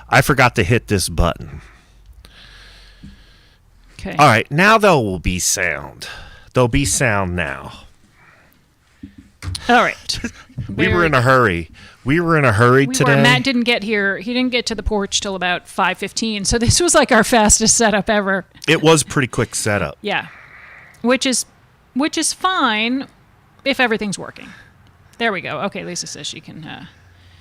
I forgot to hit this button. Okay. All right, now there will be sound. There'll be sound now. All right. We were in a hurry. Today. Matt didn't get here. He didn't get to the porch till about 5:15. So this was like our fastest setup ever. It was pretty quick setup. Yeah. Which is fine if everything's working. There we go. Okay, Lisa says she can.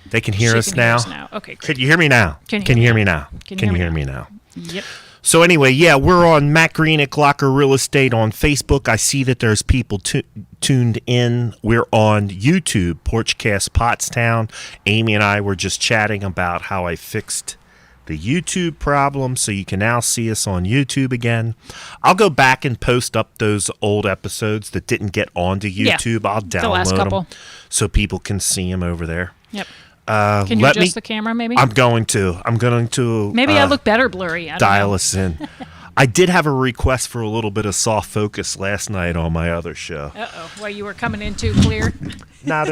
They can hear us now. Okay, great. Can you hear me now? Can you hear me now? Can you hear me now? Yep. So anyway, yeah, we're on Matt Green at Glocker Real Estate on Facebook. I see that there's people tuned in. We're on YouTube, Porchcast Pottstown. Amy and I were just chatting about how I fixed the YouTube problem, so you can now see us on YouTube again. I'll go back and post up those old episodes that didn't get onto YouTube. Yeah, I'll download them so people can see them over there. Yep. Can you adjust the camera, maybe? I'm going to. Maybe I look better blurry. I don't know. Us in. I did have a request for a little bit of soft focus last night on my other show. Uh-oh. Well, you were coming in too clear? Nah,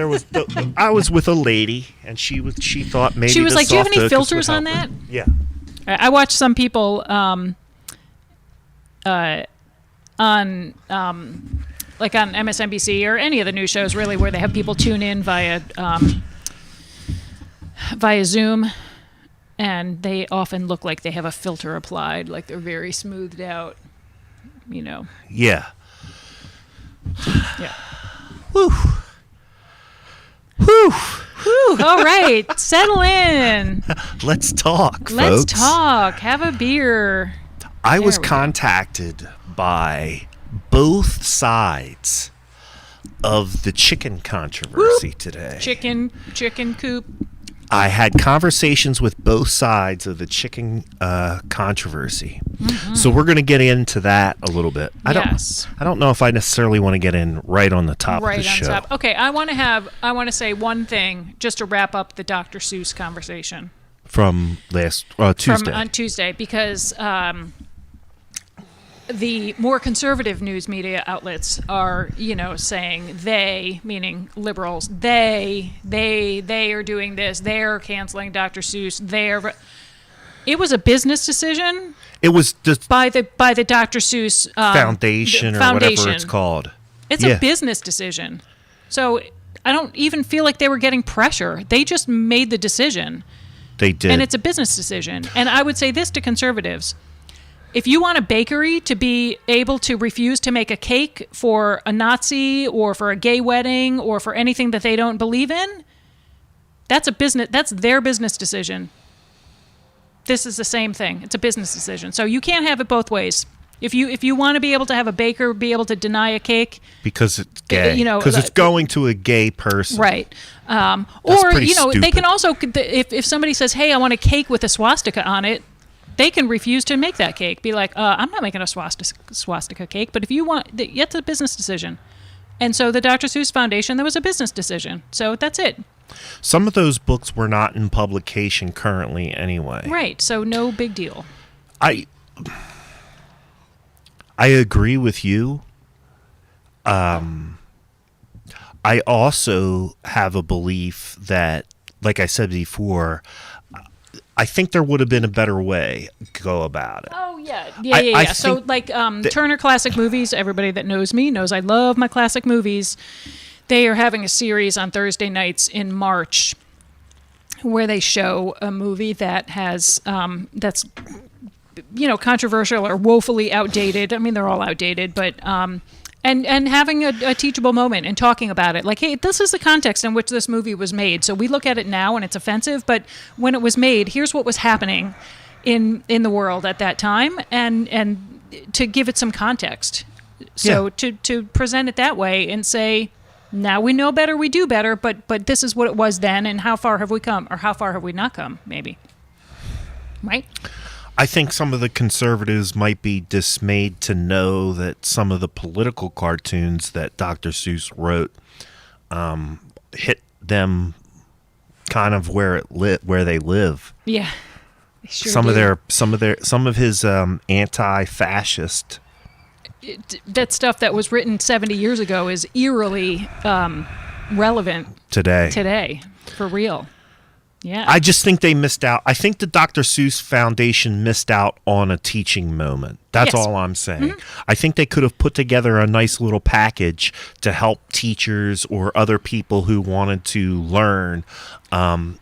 I was with a lady, and she thought maybe she was like, "Do you have any filters on that?" Yeah. I watched some people on like on MSNBC or any of the news shows, really, where they have people tune in via Zoom, and they often look like they have a filter applied, like they're very smoothed out, Yeah. Yeah. Whew. Whew. Whew. All right. Settle in. Let's talk, Let's folks. talk. Have a beer. I was contacted by both sides of the chicken controversy today. Chicken coop. I had conversations with both sides of the chicken controversy. Mm-hmm. So we're going to get into that a little bit. I don't know if I necessarily want to get in right on the top of the show. Top. Okay, I want to say one thing just to wrap up the Dr. Seuss conversation from last Tuesday. On Tuesday, because the more conservative news media outlets are, saying they, meaning liberals, they are doing this. They're canceling Dr. Seuss. It was a business decision. It was just by the Dr. Seuss Foundation or whatever it's called. It's a business decision. So I don't even feel like they were getting pressure. They just made the decision. They did. And it's a business decision. And I would say this to conservatives. If you want a bakery to be able to refuse to make a cake for a Nazi or for a gay wedding or for anything that they don't believe in, that's their business decision. This is the same thing. It's a business decision. So you can't have it both ways. If you want to be able to have a baker be able to deny a cake because it's gay, because it's going to a gay person, right? Or they can also, if somebody says, "Hey, I want a cake with a swastika on it," they can refuse to make that cake. Be like, I'm not making a swastika cake. But if you want, it's a business decision. And so the Dr. Seuss Foundation, that was a business decision. So that's it. Some of those books were not in publication currently anyway. Right. So no big deal. I agree with you. I also have a belief that, like I said before, I think there would have been a better way to go about it. Oh, yeah. So, like, Turner Classic Movies, everybody that knows me knows I love my classic movies. They are having a series on Thursday nights in March where they show a movie that has, that's, controversial or woefully outdated. I mean, they're all outdated, but... And having a teachable moment and talking about it. Like, hey, this is the context in which this movie was made. So we look at it now and it's offensive, but when it was made, here's what was happening in the world at that time, and to give it some context. So to present it that way and say, now we know better, we do better, but this is what it was then, and how far have we come, or how far have we not come, maybe. Right? I think some of the conservatives might be dismayed to know that some of the political cartoons that Dr. Seuss wrote hit them kind of where they live. Yeah, sure some of his anti-fascist. That stuff that was written 70 years ago is eerily relevant today, for real. Yeah. I just think they missed out. I think the Dr. Seuss Foundation missed out on a teaching moment. That's all I'm saying. I think they could have put together a nice little package to help teachers or other people who wanted to learn. I'm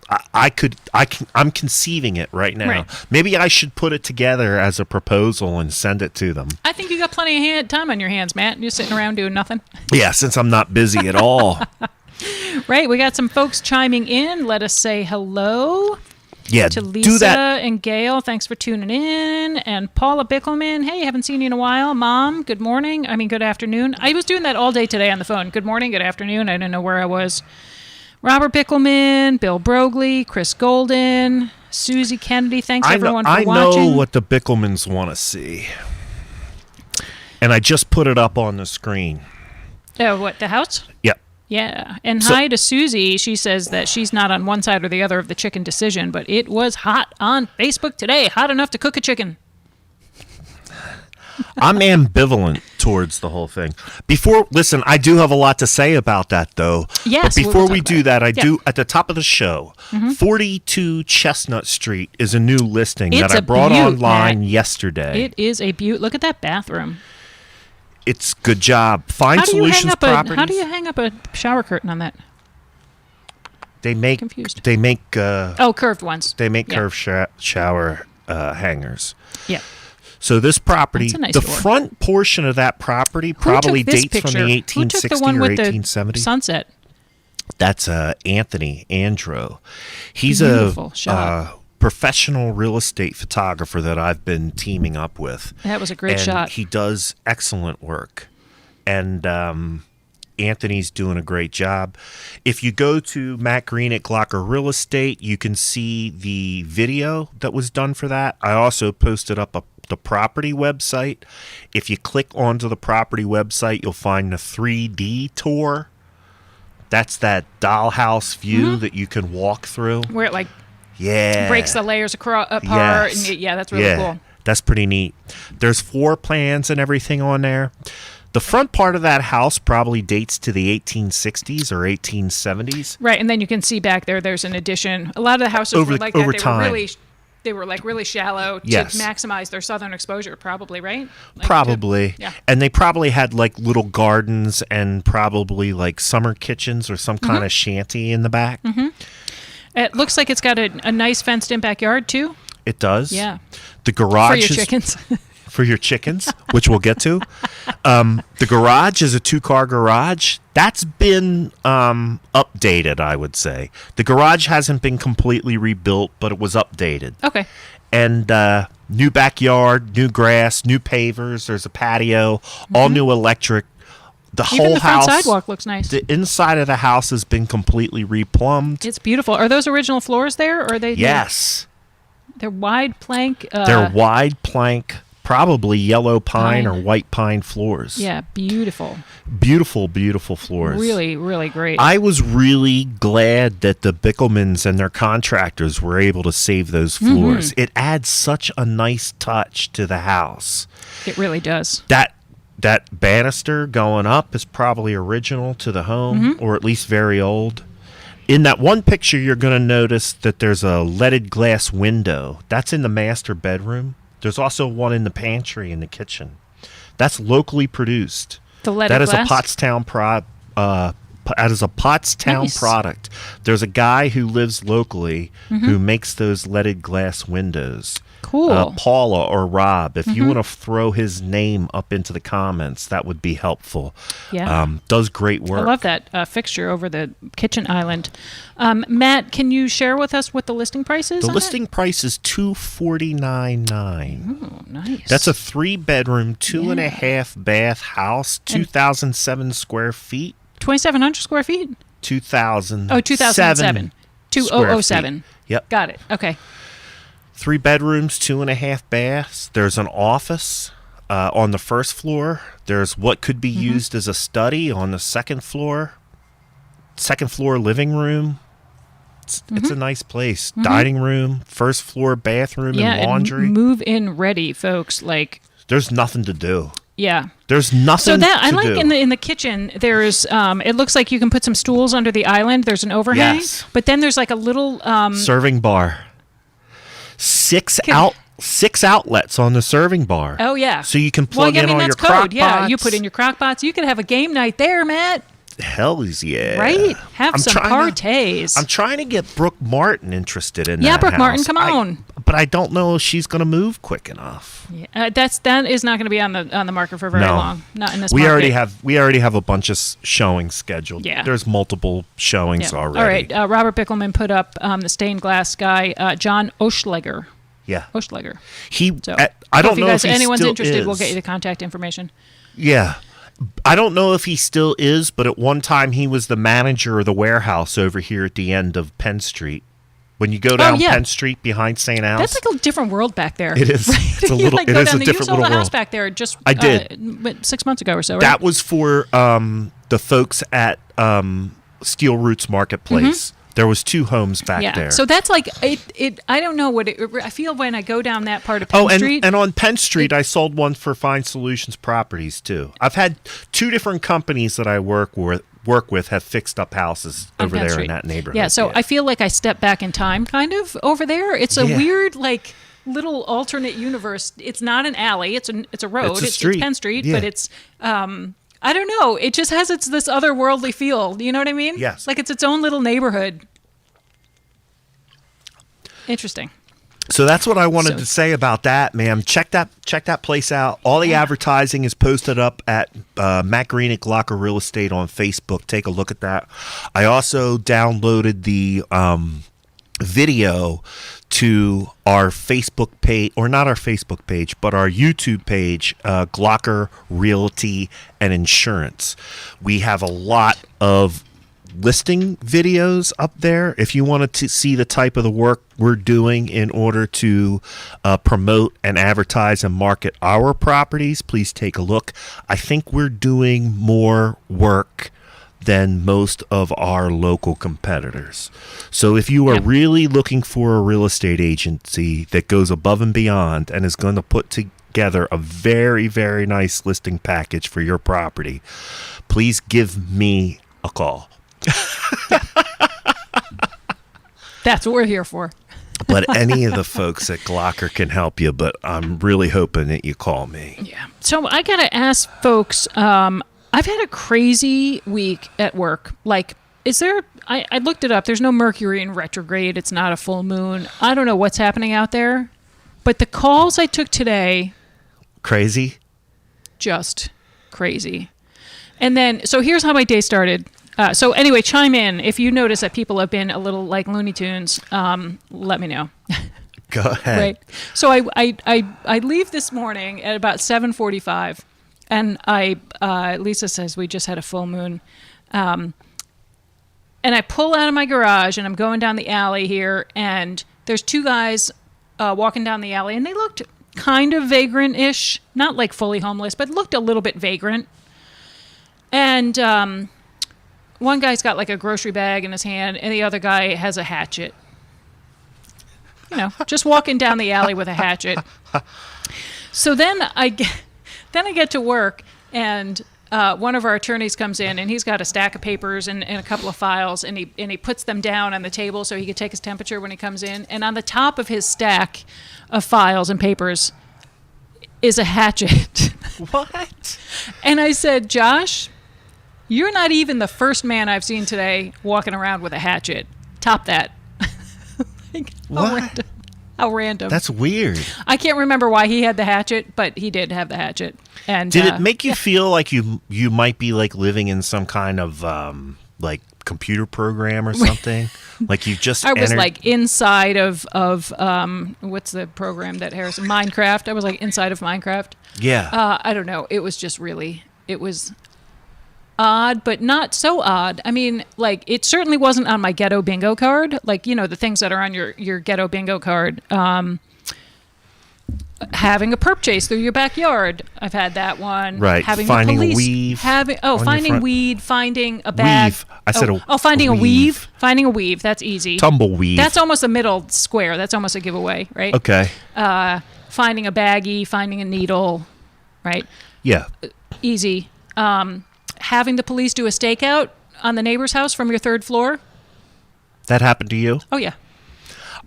conceiving it right now. Right. Maybe I should put it together as a proposal and send it to them. I think you got plenty of time on your hands, Matt. You're sitting around doing nothing. Yeah, since I'm not busy at all. Right, we got some folks chiming in. Let us say hello Yeah, to Lisa do that. and Gail. Thanks for tuning in. And Paula Bickelman. Hey, haven't seen you in a while. Mom, good morning. Good afternoon. I was doing that all day today on the phone. Good morning, good afternoon. I didn't know where I was. Robert Bickelman, Bill Brogley, Chris Golden, Susie Kennedy. Thanks, everyone, for watching. I know what the Bickelmans want to see. And I just put it up on the screen. Oh, what, the house? Yep. Yeah. And hi to Susie. She says that she's not on one side or the other of the chicken decision, but it was hot on Facebook today. Hot enough to cook a chicken. I'm ambivalent towards the whole thing. Listen, I do have a lot to say about that, though. Yes. But before we do that, I do, at the top of the show, 42 Chestnut Street is a new listing that I brought online yesterday. It is a beaut. Look at that bathroom. It's good job. Fine Solutions Properties. How do you hang up a shower curtain on that? They make Confused. They make curved ones. They make curved shower hangers. Yeah. So this property, That's a nice the door. front portion of that property probably dates from the 1860 the one or with 1870. The sunset. That's Anthony Andro. He's Beautiful a shot. professional real estate photographer that I've been teaming up with. That was a great shot. He does excellent work. And Anthony's doing a great job. If you go to Matt Green at Glocker Real Estate, you can see the video that was done for that. I also posted up the property website. If you click onto the property website, you'll find the 3D tour. That's that dollhouse view that you can walk through. Where it breaks the layers apart. Yes. And that's really cool. That's pretty neat. There's floor plans and everything on there. The front part of that house probably dates to the 1860s or 1870s. Right, and then you can see back there's an addition. A lot of the houses were like over that. time. They were really shallow to maximize their southern exposure, probably, right? Probably. And they probably had little gardens and probably summer kitchens or some kind of shanty in the back. It looks like it's got a nice fenced-in backyard, too. It does. Yeah. The garage for your chickens. For your chickens, which we'll get to. The garage is a 2-car garage. That's been updated, I would say. The garage hasn't been completely rebuilt, but it was updated. Okay. And new backyard, new grass, new pavers. There's a patio, all new electric. Even the front sidewalk looks nice. The inside of the house has been completely replumbed. It's beautiful. Are those original floors there, or are they? Yes. They're wide plank. They're wide plank. Probably yellow pine or white pine floors. Yeah, beautiful. Beautiful, beautiful floors. Really, really great. I was really glad that the Bickelmans and their contractors were able to save those floors. It adds such a nice touch to the house. It really does. That banister going up is probably original to the home, or at least very old. In that one picture, you're going to notice that there's a leaded glass window. That's in the master bedroom. There's also one in the pantry in the kitchen. That's locally produced. The leaded glass? That is a Pottstown product. There's a guy who lives locally who makes those leaded glass windows. Cool. Paula or Rob, if you want to throw his name up into the comments, that would be helpful. Yeah. Does great work. I love that fixture over the kitchen island. Matt, can you share with us what the listing price is? The listing price is $249,900. Oh, nice. That's a 3-bedroom, 2.5 bath house, 2,007 square feet. 2,700 square feet? 2,000. Oh, 2007. 2007. Yep. Got it. Okay. 3 bedrooms, 2.5 baths. There's an office on the first floor. There's what could be used as a study on the second floor. Second floor living room. It's a nice place. Dining room, first floor bathroom and laundry. And move in ready, folks. There's nothing to do. Yeah. There's nothing. So that I to like do. in the kitchen. There's it looks like you can put some stools under the island. There's an overhang, Yes. but then there's like a little serving bar. Six outlets on the serving bar. Oh yeah. So you can plug in all that's your code. crock Yeah, pots. you put in your crock pots. You could have a game night there, Matt. Hells yeah. Right? Have some parties. I'm trying to get Brooke Martin interested in that. Yeah, Brooke house. Martin, come on. But I don't know if she's going to move quick enough. Yeah, that is not going to be on the market for very long. Not in this we market. We already have a bunch of showings scheduled. Yeah. There's multiple showings already. All right. Robert Bickelman put up the stained glass guy, John Oschleger. Yeah. Oschleger. I don't know if anyone's still interested, is. we'll get you the contact information. Yeah. I don't know if he still is, but at one time he was the manager of the warehouse over here at the end of Penn Street. When you go down Penn Street behind St. Al's. That's like a different world back there. It is. It's a little. Like it is a different you little sold a world. house back there just. I did 6 months ago or so. Right? That was for the folks at Steel Roots Marketplace. Mm-hmm. There was 2 homes back there. So that's like it. I don't know what I feel when I go down that part of Penn Street. And on Penn Street, I sold one for Fine Solutions Properties too. I've had 2 different companies that I work with have fixed up houses over there in that neighborhood. Yeah, so I feel like I step back in time kind of over there. It's a weird like little alternate universe. It's not an alley. It's a road. It's a street. It's Penn Street, but it's I don't know. It just has this otherworldly feel. You know what I mean? Yes. Like it's its own little neighborhood. Interesting. So that's what I wanted to say about that, ma'am. Check that place out. All the advertising is posted up at Matt Greenick Locker Real Estate on Facebook. Take a look at that. I also downloaded the video to our Facebook page, or not our Facebook page, but our YouTube page, Glocker Realty and Insurance. We have a lot of listing videos up there if you wanted to see the type of the work we're doing in order to promote and advertise and market our properties. Please take a look. I think we're doing more work than most of our local competitors. So if you are really looking for a real estate agency that goes above and beyond and is going to put together a very, very nice listing package for your property, please give me a call. That's what we're here for. But any of the folks at Glocker can help you, but I'm really hoping that you call me. Yeah. So I got to ask folks, I've had a crazy week at work. Like, is there, I looked it up. There's no Mercury in retrograde. It's not a full moon. I don't know what's happening out there. But the calls I took today. Crazy? Just crazy. And then, so here's how my day started. So anyway, chime in. If you notice that people have been a little like Looney Tunes, let me know. Go ahead. Right. So I leave this morning at about 7:45. And Lisa says we just had a full moon. And I pull out of my garage and I'm going down the alley here. And there's 2 guys walking down the alley. And they looked kind of vagrant-ish. Not like fully homeless, but looked a little bit vagrant. And one guy's got like a grocery bag in his hand. And the other guy has a hatchet. You know, just walking down the alley with a hatchet. So then I get to work, and one of our attorneys comes in, and he's got a stack of papers and a couple of files, and he puts them down on the table so he can take his temperature when he comes in. And on the top of his stack of files and papers is a hatchet. What? And I said, Josh, you're not even the first man I've seen today walking around with a hatchet. Top that. Like, what? How random. That's weird. I can't remember why he had the hatchet, but he did have the hatchet. And did it make you feel like you might be like living in some kind of like computer program or something? Like you just was like inside of what's the program that Harrison Minecraft? I was like inside of Minecraft. Yeah. I don't know. It was just really odd, but not so odd. I mean, like, it certainly wasn't on my ghetto bingo card. Like, you know, the things that are on your ghetto bingo card. Having a perp chase through your backyard. I've had that one. Right. Having finding the police, a weave. Finding weed, finding a bag. Weave. I said finding a a weave. Finding a weave. That's easy. Tumbleweave. That's almost a middle square. That's almost a giveaway, right? Okay. Finding a baggie, finding a needle, right? Yeah. Easy. Having the police do a stakeout on the neighbor's house from your third floor. That happened to you? Oh, yeah.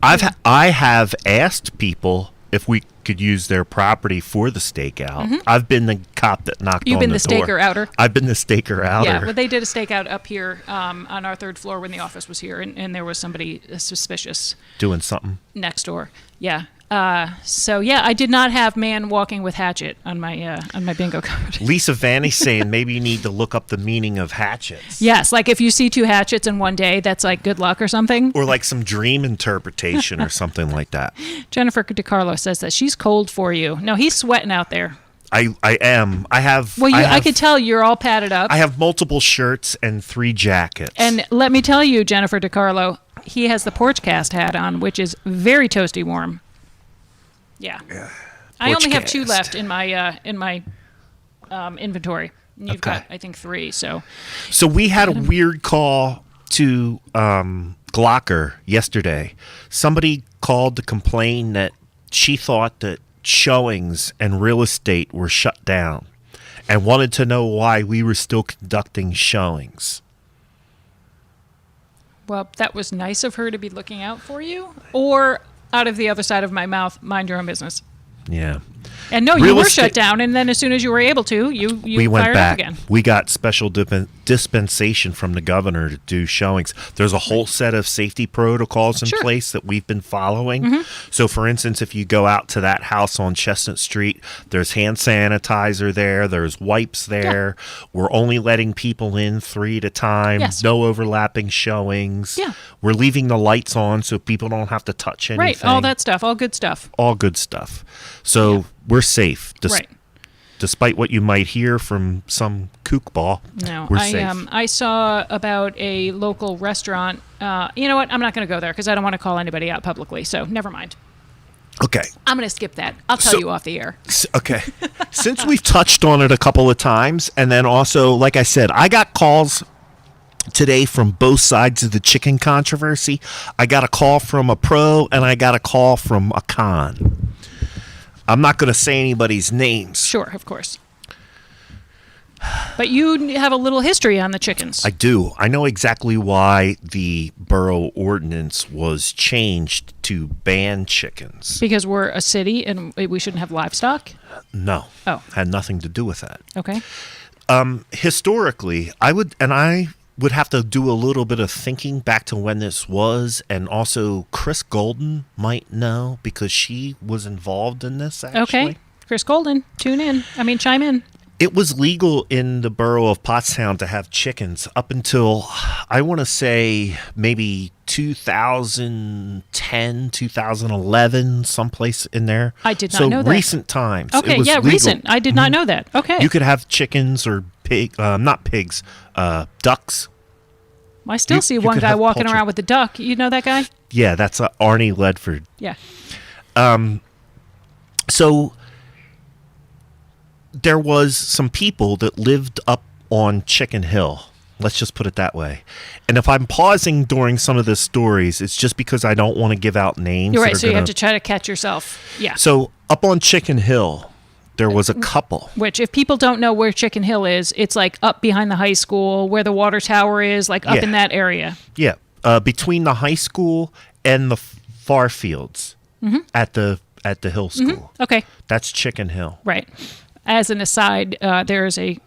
I have asked people if we could use their property for the stakeout. I've been the cop that knocked on the door. You've been the staker outer. I've been the staker outer. Yeah, well, they did a stakeout up here on our third floor when the office was here, and there was somebody suspicious doing something next door. Yeah. So yeah, I did not have man walking with hatchet on my bingo card. Lisa Vanny's saying maybe you need to look up the meaning of hatchets. Yes, like if you see 2 hatchets in one day, that's like good luck or something. Or like some dream interpretation or something like that. Jennifer DiCarlo says that she's cold for you. No, he's sweating out there. I am. I have. Well, I could tell you're all padded up. I have multiple shirts and 3 jackets. And let me tell you, Jennifer DiCarlo, he has the Porchcast hat on, which is very toasty warm. Yeah. I only have 2 left in my inventory. You've got, I think, 3. So we had a weird call to Glocker yesterday. Somebody called to complain that she thought that showings and real estate were shut down and wanted to know why we were still conducting showings. Well, that was nice of her to be looking out for you. Or out of the other side of my mouth, mind your own business. Yeah. And no, you were shut down, and then as soon as you were able to, we went fired back up again. We got special dispensation from the governor to do showings. There's a whole set of safety protocols in place that we've been following. So, for instance, if you go out to that house on Chestnut Street, there's hand sanitizer there. There's wipes there. Yeah. We're only letting people in 3 at a time. Yes. No overlapping showings. Yeah. We're leaving the lights on so people don't have to touch anything. Right. All that stuff. All good stuff. All good stuff. So we're safe. Despite what you might hear from some kookball, we're safe. I saw about a local restaurant. You know what? I'm not going to go there because I don't want to call anybody out publicly. So never mind. Okay. I'm going to skip that. I'll tell you off the air. Okay. Since we've touched on it a couple of times, and then also, like I said, I got calls today from both sides of the chicken controversy. I got a call from a pro, and I got a call from a con. I'm not going to say anybody's names. Sure, of course. But you have a little history on the chickens. I do. I know exactly why the borough ordinance was changed to ban chickens. Because we're a city and we shouldn't have livestock? No. Oh. Had nothing to do with that. Okay. Historically, I would have to do a little bit of thinking back to when this was, and also Chris Golden might know because she was involved in this, actually. Okay. Chris Golden, chime in. It was legal in the borough of Pottstown to have chickens up until, I want to say, maybe 2010, 2011, someplace in there. I did not know that. So recent times. Okay, yeah, legal. Recent. I did not know that. Okay. You could have chickens or ducks. I still see one guy walking around with the duck. You know that guy? Yeah, that's Arnie Ledford. Yeah. So there was some people that lived up on Chicken Hill. Let's just put it that way. And if I'm pausing during some of the stories, it's just because I don't want to give out names. You're right, so you have to try to catch yourself. Yeah. So up on Chicken Hill, there was a couple. Which, if people don't know where Chicken Hill is, it's like up behind the high school, where the water tower is, like up in that area. Yeah. Between the high school and the far fields at the Hill School. Okay. That's Chicken Hill. Right. As an aside, there is a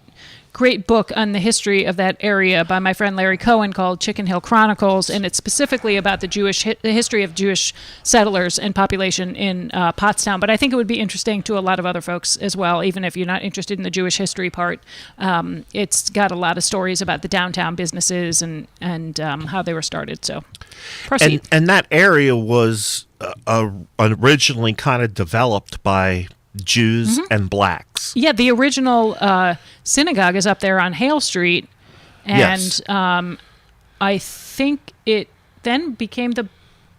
great book on the history of that area by my friend Larry Cohen called Chicken Hill Chronicles, and it's specifically about the history of Jewish settlers and population in Pottstown. But I think it would be interesting to a lot of other folks as well, even if you're not interested in the Jewish history part. It's got a lot of stories about the downtown businesses and how they were started. So proceed. And that area was originally kind of developed by Jews and blacks. Yeah, the original synagogue is up there on Hale Street, and yes. I think it then became the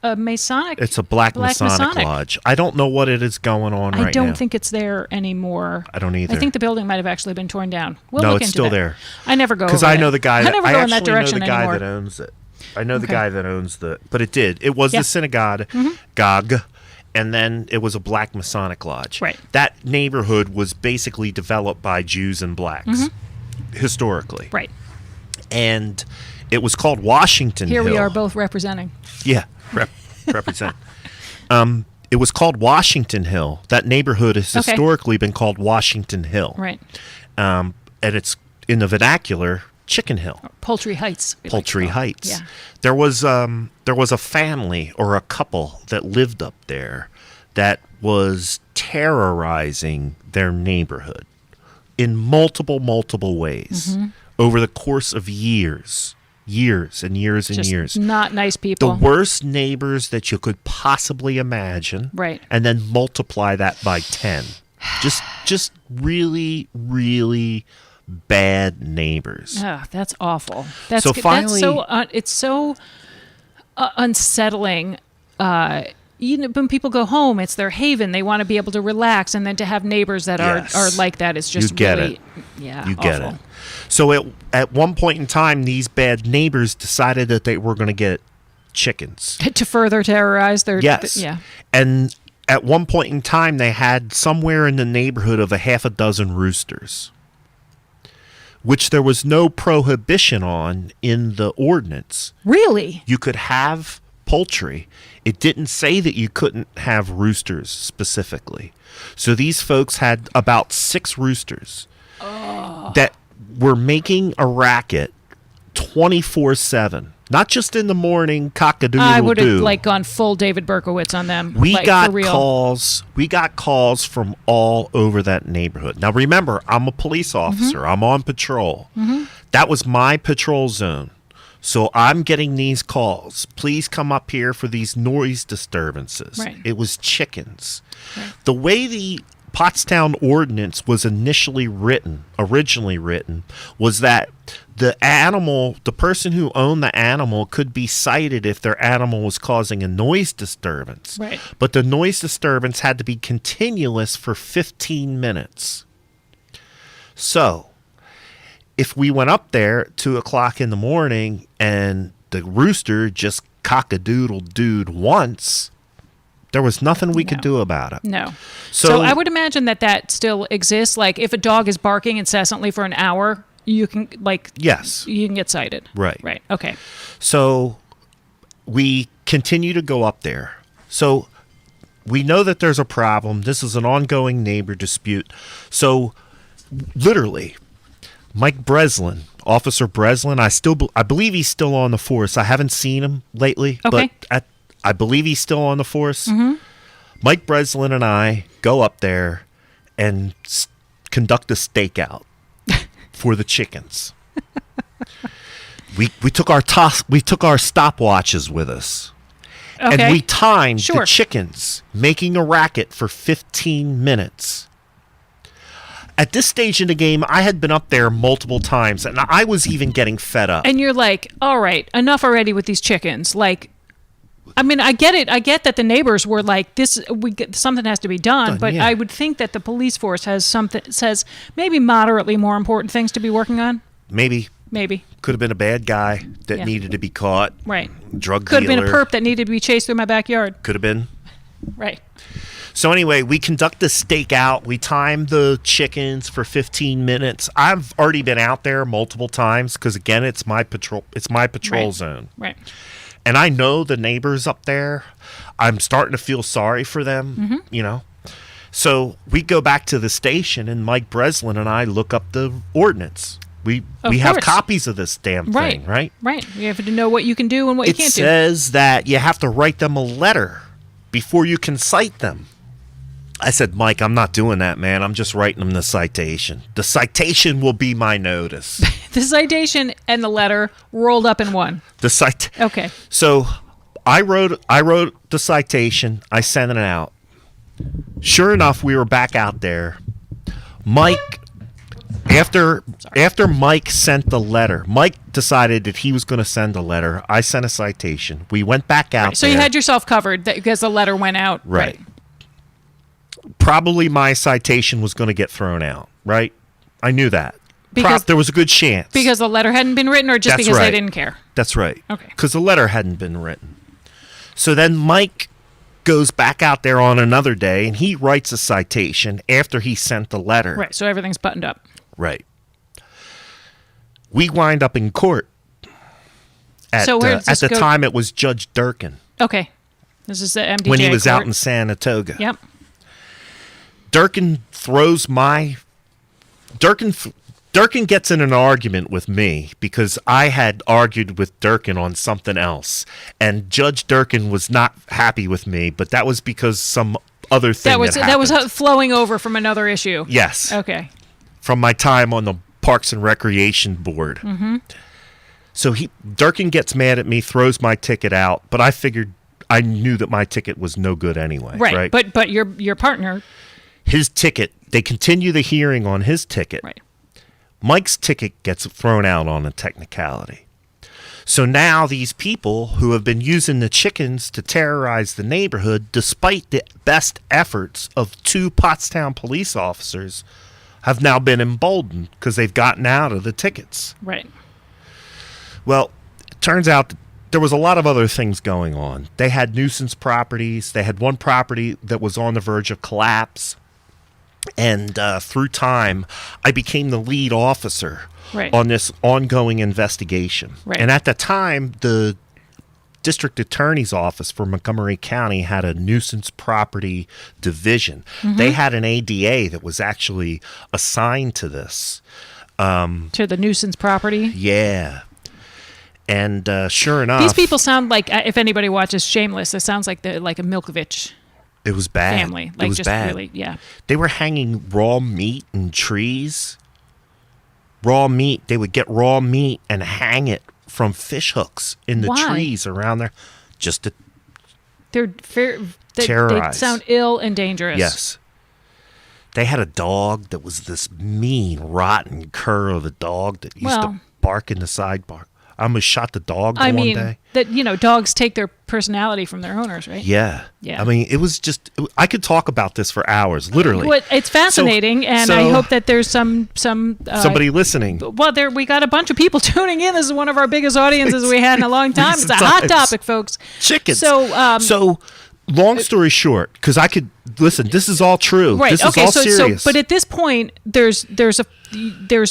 Masonic. It's a black Masonic lodge. I don't know what it is going on right now. I don't think it's there anymore. I don't either. I think the building might have actually been torn down. No, look it's into still that. there. I never go because I know the guy. I never go in that direction know the guy anymore. that owns it. I know the guy that owns but it was the synagogue, GOG, and then it was a black Masonic lodge. Right. That neighborhood was basically developed by Jews and blacks historically. Right. And it was called Washington Hill. Here we are both representing. Yeah, represent. It was called Washington Hill. That neighborhood has historically been called Washington Hill. Right. And it's in the vernacular Chicken Hill. Poultry Heights. Poultry Heights. Yeah. There was a family or a couple that lived up there that was terrorizing their neighborhood in multiple ways over the course of years and years and Just years. Not nice people. The worst neighbors that you could possibly imagine. Right. And then multiply that by 10. Just really, really bad neighbors. Oh, that's awful. That's So finally, it's so unsettling. When people go home, it's their haven. They want to be able to relax, and then to have neighbors that are like that is just you get really, it. Yeah, you get awful. it. So at one point in time, these bad neighbors decided that they were going to get chickens to further terrorize their. Yeah. And at one point in time, they had somewhere in the neighborhood of a half a dozen roosters, which there was no prohibition on in the ordinance. Really? You could have poultry. It didn't say that you couldn't have roosters specifically. So these folks had about 6 roosters that were making a racket 24/7. Not just in the morning, cock-a-doodle-doo. I would have gone full David Berkowitz on them. We got for real. calls. We got calls from all over that neighborhood. Now remember, I'm a police officer. I'm on patrol. That was my patrol zone. So I'm getting these calls. Please come up here for these noise disturbances. Right. It was chickens. Right. The way the Pottstown ordinance was originally written, was that the person who owned the animal could be cited if their animal was causing a noise disturbance. Right. But the noise disturbance had to be continuous for 15 minutes. So if we went up there at 2:00 in the morning and the rooster just cock-a-doodle-dooed once, there was nothing we could do about it. No. So I would imagine that still exists. Like if a dog is barking incessantly for an hour, you can yes, you can get cited. Right. Right. Okay. So we continue to go up there. So we know that there's a problem. This is an ongoing neighbor dispute. So literally, Mike Breslin, Officer Breslin, I believe he's still on the force. I haven't seen him lately, okay. But I believe he's still on the force. Mike Breslin and I go up there and conduct a stakeout for the chickens. We took our stopwatches with us. Okay. And we timed the chickens making a racket for 15 minutes. At this stage in the game, I had been up there multiple times, and I was even getting fed up. And you're like, all right, enough already with these chickens. Like, I mean, I get it. I get that the neighbors were like, something has to be done. But I would think that the police force says maybe moderately more important things to be working on. Maybe. Could have been a bad guy that needed to be caught. Right. Drug dealer. Could have been a perp that needed to be chased through my backyard. Could have been. Right. So anyway, we conduct the stakeout. We time the chickens for 15 minutes. I've already been out there multiple times because, again, it's my patrol zone. Right. And I know the neighbors up there. I'm starting to feel sorry for them, So we go back to the station, and Mike Breslin and I look up the ordinance. We have copies of this damn thing, right? Right. You have to know what you can do and what you can't do. It says that you have to write them a letter before you can cite them. I said, Mike, I'm not doing that, man. I'm just writing them the citation. The citation will be my notice. The citation and the letter rolled up in one. Okay. So I wrote the citation. I sent it out. Sure enough, we were back out there. Mike, after Mike sent the letter, Mike decided that he was going to send a letter. I sent a citation. We went back out there. So you had yourself covered because the letter went out. Right. Probably my citation was going to get thrown out, right? I knew that. Because there was a good chance. Because the letter hadn't been written or just because they didn't care? That's right. Okay. Because the letter hadn't been written. So then Mike goes back out there on another day, and he writes a citation after he sent the letter. Right, so everything's buttoned up. Right. We wind up in court. At the time, it was Judge Durkin. Okay. This is the MDJ when he was court. out in Saratoga. Yep. Durkin gets in an argument with me because I had argued with Durkin on something else, and Judge Durkin was not happy with me, but that was because some other thing that was flowing over from another issue. Yes. Okay. From my time on the Parks and Recreation Board. Mm-hmm. So Durkin gets mad at me, throws my ticket out, but I knew that my ticket was no good anyway. Right. But your partner, his ticket, they continue the hearing on his ticket. Right. Mike's ticket gets thrown out on a technicality. So now these people who have been using the chickens to terrorize the neighborhood, despite the best efforts of 2 Pottstown police officers, have now been emboldened because they've gotten out of the tickets. Right. Well, it turns out there was a lot of other things going on. They had nuisance properties. They had one property that was on the verge of collapse. And through time, I became the lead officer on this ongoing investigation. Right. And at the time, the district attorney's office for Montgomery County had a nuisance property division. Mm-hmm. They had an ADA that was actually assigned to this. To the nuisance property? Yeah. And sure enough, these people sound like, if anybody watches Shameless, it sounds like a Milkovich. It was bad. Family. Like, it was just bad. Really, yeah. They were hanging raw meat in trees. Raw meat. They would get raw meat and hang it from fish hooks in the trees around there, just to terrorize. They sound ill and dangerous. Yes. They had a dog that was this mean, rotten cur of a dog that used to bark in the sidebar. I almost shot the dog one day. Dogs take their personality from their owners, right? Yeah. Yeah. I mean, it was just, I could talk about this for hours, literally. Well, it's fascinating, and I hope that there's somebody listening. Well, we got a bunch of people tuning in. This is one of our biggest audiences we had in a long time. It's a hot topic, folks. Chickens. So, long story short, because I could, listen, this is all true. Right. This is all serious. But at this point, there's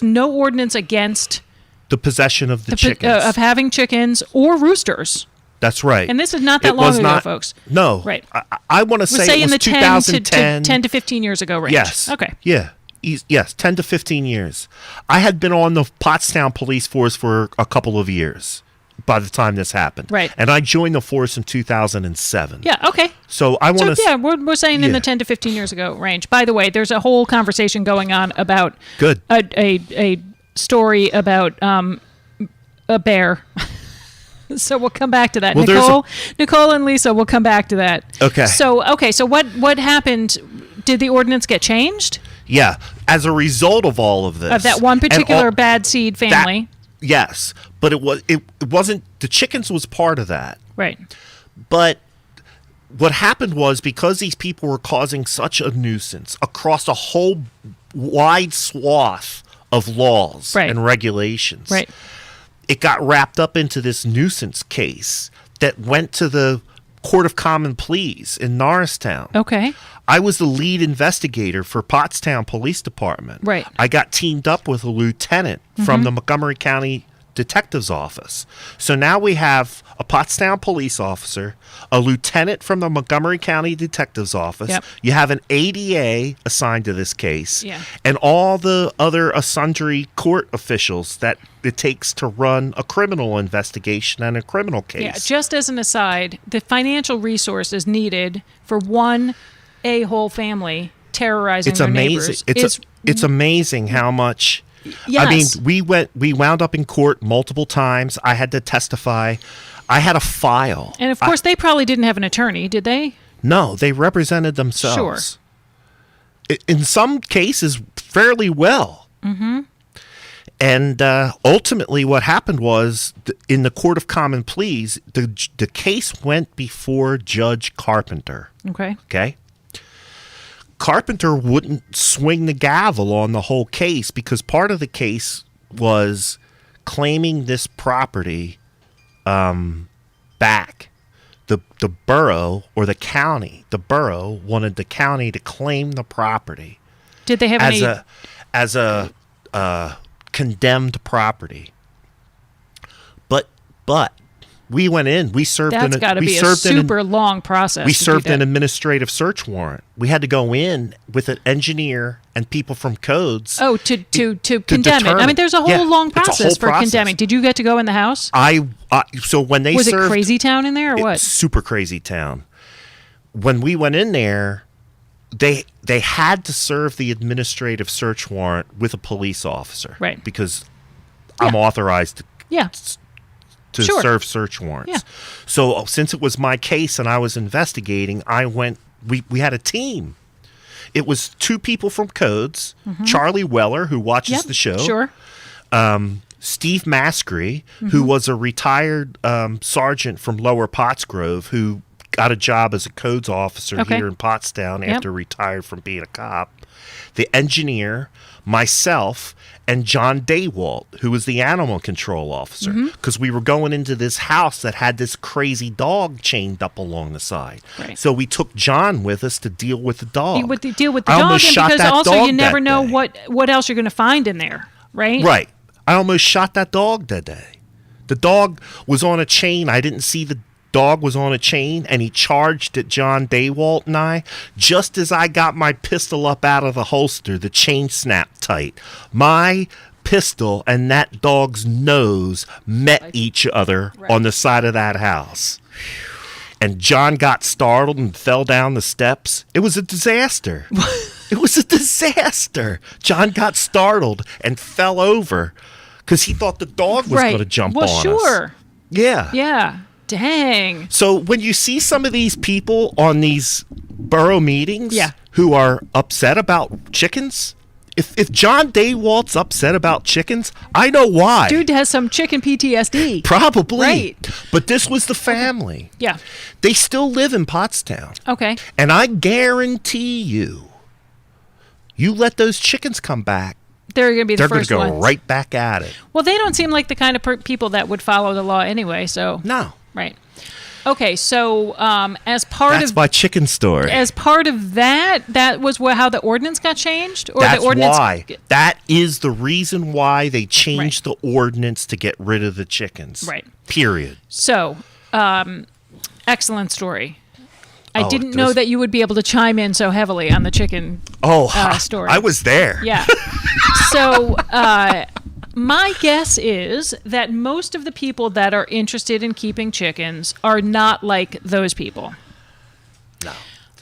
no ordinance against the possession of the chickens. Of having chickens or roosters. That's right. And this is not that long ago, folks. No. Right. I want to say it was in the 2010. 10 to 15 years ago range. Yes. Okay. Yeah. Yes, 10 to 15 years. I had been on the Pottstown police force for a couple of years by the time this happened. Right. And I joined the force in 2007. Yeah, okay. So I want to... Yeah, we're saying in the 10 to 15 years ago range. By the way, there's a whole conversation going on about... Good. A story about a bear. So we'll come back to that. Well, Nicole and Lisa, we'll come back to that. Okay. So what happened? Did the ordinance get changed? Yeah. As a result of all of this. Of that one particular bad seed family. Yes. But it wasn't, the chickens was part of that. Right. But what happened was, because these people were causing such a nuisance across a whole wide swath of laws and regulations. Right. It got wrapped up into this nuisance case that went to the Court of Common Pleas in Norristown. Okay. I was the lead investigator for Pottstown Police Department. Right. I got teamed up with a lieutenant from the Montgomery County Detective's Office. So now we have a Pottstown police officer, a lieutenant from the Montgomery County Detective's Office. Yep. You have an ADA assigned to this case. Yeah. And all the other sundry court officials that it takes to run a criminal investigation and a criminal case. Yeah, just as an aside, the financial resources needed for one a-hole family terrorizing their neighbors. It's amazing how much... Yes. I mean, we wound up in court multiple times. I had to testify. I had a file. And of course, they probably didn't have an attorney, did they? No, they represented themselves. Sure. In some cases, fairly well. Mm-hmm. And ultimately, what happened was, in the Court of Common Pleas, the case went before Judge Carpenter. Okay? Carpenter wouldn't swing the gavel on the whole case, because part of the case was claiming this property back the borough or the county, the borough wanted the county to claim the property. Did they have as a condemned property? But we went in. We served. That's got to be a super long process. We served an administrative search warrant. We had to go in with an engineer and people from codes. Oh, to condemn it. I mean, there's a whole long process for condemning. Did you get to go in the house? So when they was served, it crazy town in there or what? Super crazy town. When we went in there, they had to serve the administrative search warrant with a police officer, right? Because I'm authorized to. Yeah. To serve search warrants. Yeah. So since it was my case and I was investigating, we had a team. It was 2 people from Codes, Charlie Weller, who watches the show. Sure. Steve Maskery, who was a retired sergeant from Lower Pottsgrove, who got a job as a Codes officer here in Pottstown after retired from being a cop. The engineer, myself, and John Daywalt, who was the animal control officer, because we were going into this house that had this crazy dog chained up along the side. Right. So we took John with us to deal with the dog. You would deal with the dog, and because also you never know what else you're going to find in there, right? Right. I almost shot that dog that day. The dog was on a chain. I didn't see the dog was on a chain, and he charged at John Daywalt and I. Just as I got my pistol up out of the holster, the chain snapped tight. My pistol and that dog's nose met each other on the side of that house. And John got startled and fell down the steps. It was a disaster. It was a disaster. John got startled and fell over because he thought the dog was going to jump on us. Well, sure. Yeah. Yeah. Dang. So when you see some of these people on these borough meetings who are upset about chickens, if John Daywalt's upset about chickens, I know why. Dude has some chicken PTSD. Probably. Right. But this was the family. Yeah. They still live in Pottstown. Okay. And I guarantee you let those chickens come back, they're going to be the first ones. They're going to go right back at it. Well, they don't seem like the kind of people that would follow the law anyway, so. No. Right. Okay, so as part That's my chicken story. As part of that was how the ordinance got changed? Or That's the ordinance why. That is the reason why they changed the ordinance to get rid of the chickens. Right. Period. So, excellent story. I didn't know that you would be able to chime in so heavily on the chicken story. I was there. Yeah. So, my guess is that most of the people that are interested in keeping chickens are not like those people. No.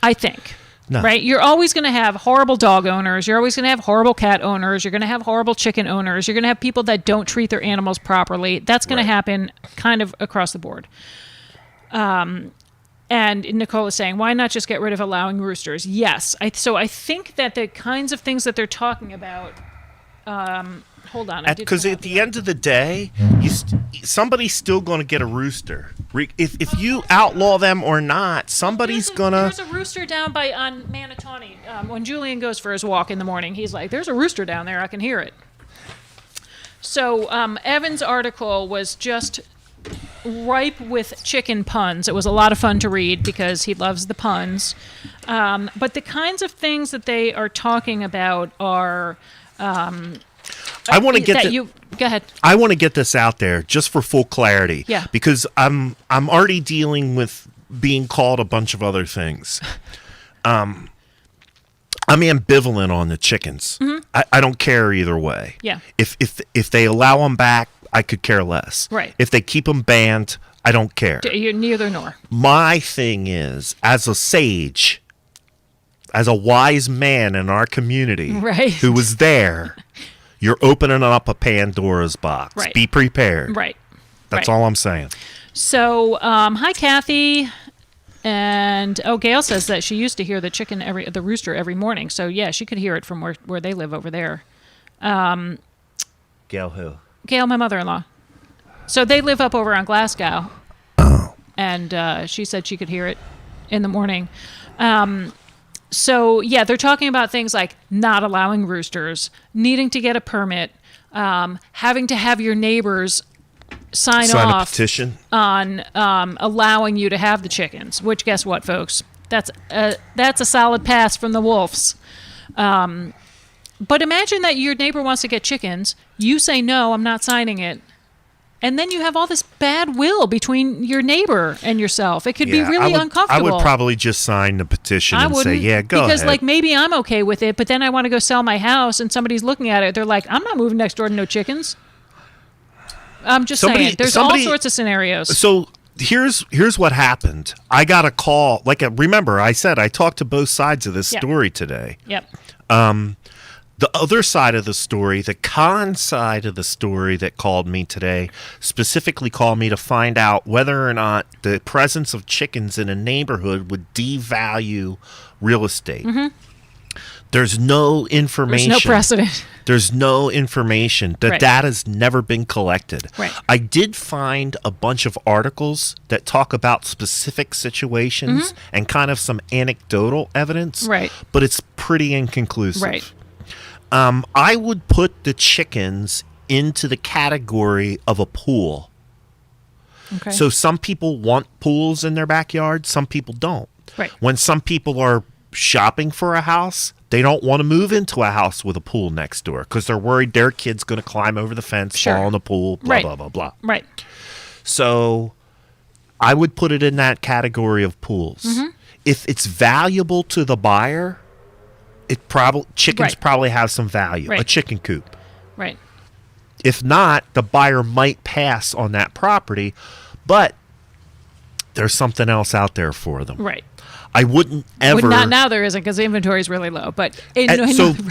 I think. No. Right? You're always going to have horrible dog owners. You're always going to have horrible cat owners. You're going to have horrible chicken owners. You're going to have people that don't treat their animals properly. That's going to happen kind of across the board. And Nicole is saying, why not just get rid of allowing roosters? Yes. So I think that the kinds of things that they're talking about... hold on. Because at the end of the day, somebody's still going to get a rooster. If you outlaw them or not, somebody's going to... There's a rooster down on Manatawny. When Julian goes for his walk in the morning, he's like, there's a rooster down there. I can hear it. So Evan's article was just ripe with chicken puns. It was a lot of fun to read because he loves the puns. But the kinds of things that they are talking about are... I want to get go ahead. I want to get this out there just for full clarity. Yeah. Because I'm already dealing with being called a bunch of other things. I'm ambivalent on the chickens. Mm-hmm. I don't care either way. Yeah. If they allow them back, I could care less. Right. If they keep them banned, I don't care. You're neither nor. My thing is, as a sage, as a wise man in our community who was there, you're opening up a Pandora's box. Right. Be prepared. Right. That's all I'm saying. So, hi, Kathy. And, Gail says that she used to hear the rooster every morning. So, yeah, she could hear it from where they live over there. Gail who? Gail, my mother-in-law. So they live up over on Glasgow. Oh. And she said she could hear it in the morning. So, yeah, they're talking about things like not allowing roosters, needing to get a permit, having to have your neighbors sign a off petition on allowing you to have the chickens. Which, guess what, folks? That's a solid pass from the wolves. But imagine that your neighbor wants to get chickens. You say, no, I'm not signing it. And then you have all this bad will between your neighbor and yourself. It could be really uncomfortable. I would probably just sign the petition and say, yeah, go ahead. Because, like, maybe I'm okay with it, but then I want to go sell my house and somebody's looking at it. They're like, I'm not moving next door to no chickens. I'm just saying. There's all sorts of scenarios. So here's what happened. I got a call. Remember, I said I talked to both sides of this story today. Yep. The other side of the story, the con side of the story that called me today, specifically called me to find out whether or not the presence of chickens in a neighborhood would devalue real estate. Mm-hmm. There's no information. There's no precedent. There's no information. The data's never been collected. Right. I did find a bunch of articles that talk about specific situations and kind of some anecdotal evidence. Right. But it's pretty inconclusive. Right. I would put the chickens into the category of a pool. Okay. So some people want pools in their backyard. Some people don't. Right. When some people are shopping for a house, they don't want to move into a house with a pool next door because they're worried their kid's going to climb over the fence, fall in the pool, blah, blah, blah, blah. Right. So I would put it in that category of pools. Mm-hmm. If it's valuable to the buyer, chickens probably have some value. Right. A chicken coop. Right. If not, the buyer might pass on that property, but there's something else out there for them. Right. I wouldn't ever. Well, not now there isn't because the inventory is really low. But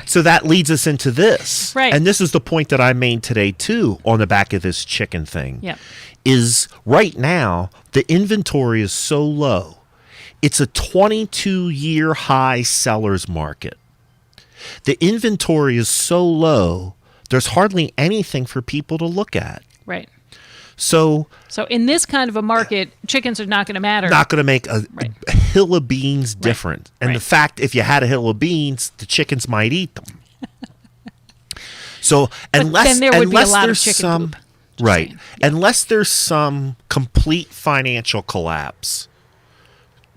so that leads us into this. Right. And this is the point that I made today too on the back of this chicken thing. Yeah. Is right now the inventory is so low. It's a 22-year high seller's market. The inventory is so low, there's hardly anything for people to look at. Right. So in this kind of a market, chickens are not going to matter. Not going to make a hill of beans different. And the fact, if you had a hill of beans, the chickens might eat them. So unless then there would be a lot of there's chicken poop. Right. Saying. Yeah. Unless there's some complete financial collapse,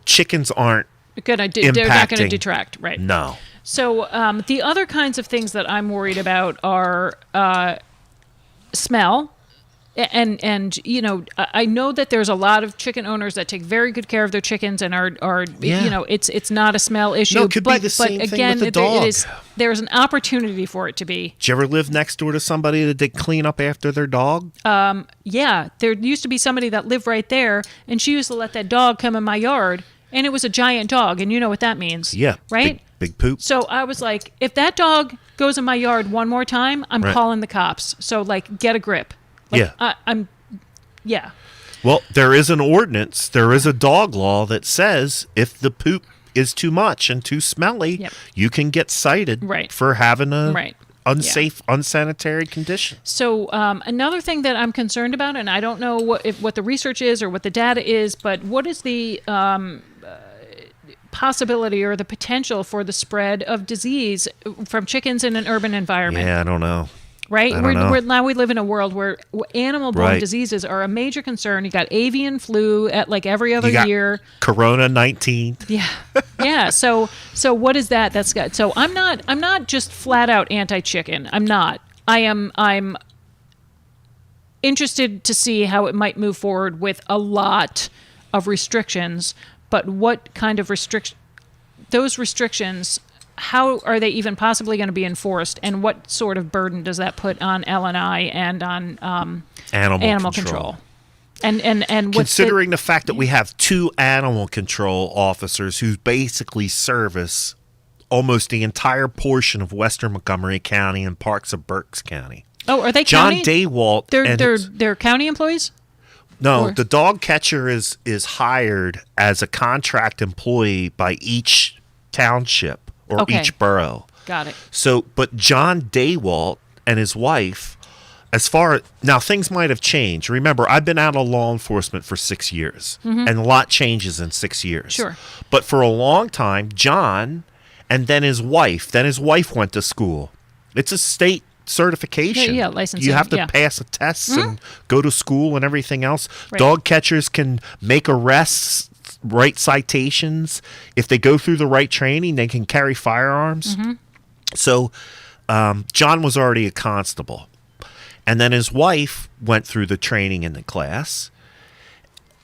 chickens aren't they're not going to detract. Right. No. So the other kinds of things that I'm worried about are smell. And you know, I know that there's a lot of chicken owners that take very good care of their chickens and are you know, it's not a smell issue. No, it could be the same thing with the dog. There's an opportunity for it to be. Did you ever live next door to somebody that did clean up after their dog? Yeah, there used to be somebody that lived right there, and she used to let that dog come in my yard, and it was a giant dog, and you know what that means. Yeah, right. Big poop. So I was like, if that dog goes in my yard one more time, I'm calling the cops. So like, get a grip. Like, yeah. Well, there is an ordinance. There is a dog law that says if the poop is too much and too smelly, you can get cited for having a unsafe, unsanitary condition. So another thing that I'm concerned about, and I don't know what the research is or what the data is, but what is the possibility or the potential for the spread of disease from chickens in an urban environment? Yeah, I don't know. Right? Now we live in a world where animal-borne diseases are a major concern. You got avian flu at like every other year. Corona-19. Yeah. Yeah. So what is that? That's got. So I'm not just flat out anti-chicken. I'm not. I'm interested to see how it might move forward with a lot of restrictions, but what kind of those restrictions, how are they even possibly going to be enforced, and what sort of burden does that put on L&I and on animal control? And considering the fact that we have 2 animal control officers who basically service almost the entire portion of western Montgomery County and parts of Berks County. Oh, are they John county? Daywalt. They're county employees? No, the dog catcher is hired as a contract employee by each township or each borough. Got it. So, but John Daywalt and his wife, now things might have changed. Remember, I've been out of law enforcement for 6 years, and a lot changes in 6 years. Sure. But for a long time, John and then his wife went to school. It's a state certification. Yeah, licensing. You have to pass a test and go to school and everything else. Right. Dog catchers can make arrests, write citations. If they go through the right training, they can carry firearms. So John was already a constable. And then his wife went through the training in the class.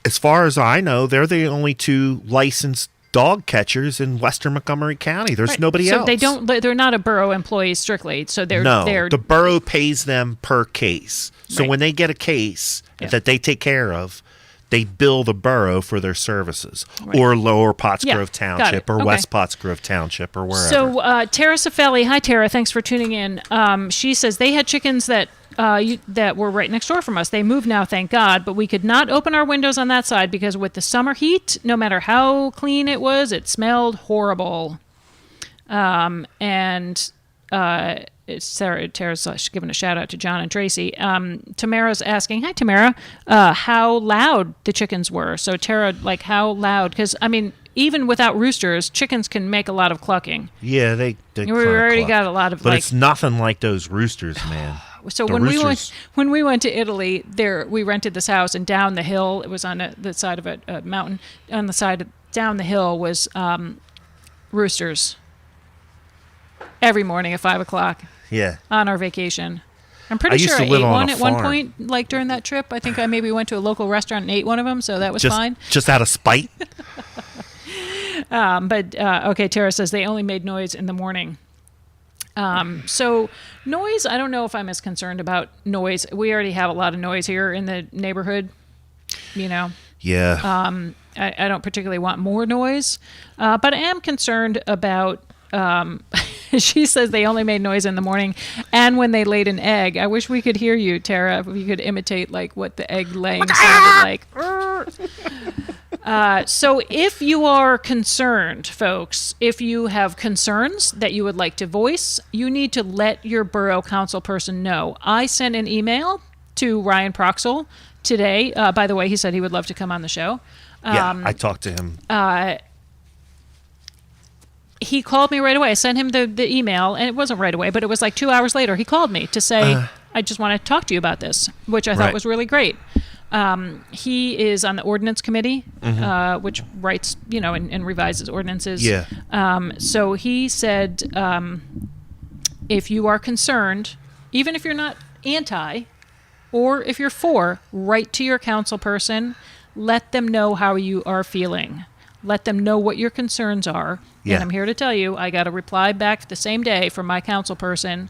As far as I know, they're the only 2 licensed dog catchers in Western Montgomery County. There's nobody else. So they're not a borough employee strictly. So they're the borough pays them per case. So when they get a case that they take care of, they bill the borough for their services, or Lower Pottsgrove Township, or West Pottsgrove Township, or wherever. So Tara Cifelli, hi Tara, thanks for tuning in. She says they had chickens that were right next door from us. They moved now, thank God, but we could not open our windows on that side because with the summer heat, no matter how clean it was, it smelled horrible. Tara's giving a shout out to John and Tracy. Tamara's asking, hi Tamara, how loud the chickens were. So Tara, like how loud? Because I mean, even without roosters, chickens can make a lot of clucking. Yeah, they we already got a lot of, but it's nothing like those roosters, man. So when we went to Italy, we rented this house, and down the hill, it was on the side of a mountain. On the side down the hill was roosters every morning at 5:00. Yeah. On our vacation. I'm pretty sure I ate one at one point, like during that trip. I think I maybe went to a local restaurant and ate one of them, so that was fine. Just out of spite? Okay, Tara says they only made noise in the morning. So noise, I don't know if I'm as concerned about noise. We already have a lot of noise here in the neighborhood, you know. Yeah. I don't particularly want more noise, but I am concerned about... she says they only made noise in the morning and when they laid an egg. I wish we could hear you, Tara, if you could imitate like what the egg laying sounded like. So if you are concerned, folks, if you have concerns that you would like to voice, you need to let your borough council person know. I sent an email to Ryan Proxel today. By the way, he said he would love to come on the show. I talked to him. He called me right away. I sent him the email, and it wasn't right away, but it was like 2 hours later. He called me to say, I just want to talk to you about this, which I thought was really great. He is on the ordinance committee, which writes, and revises ordinances. Yeah. So he said, if you are concerned, even if you're not anti, or if you're for, write to your council person. Let them know how you are feeling. Let them know what your concerns are. Yeah. And I'm here to tell you, I got a reply back the same day from my council person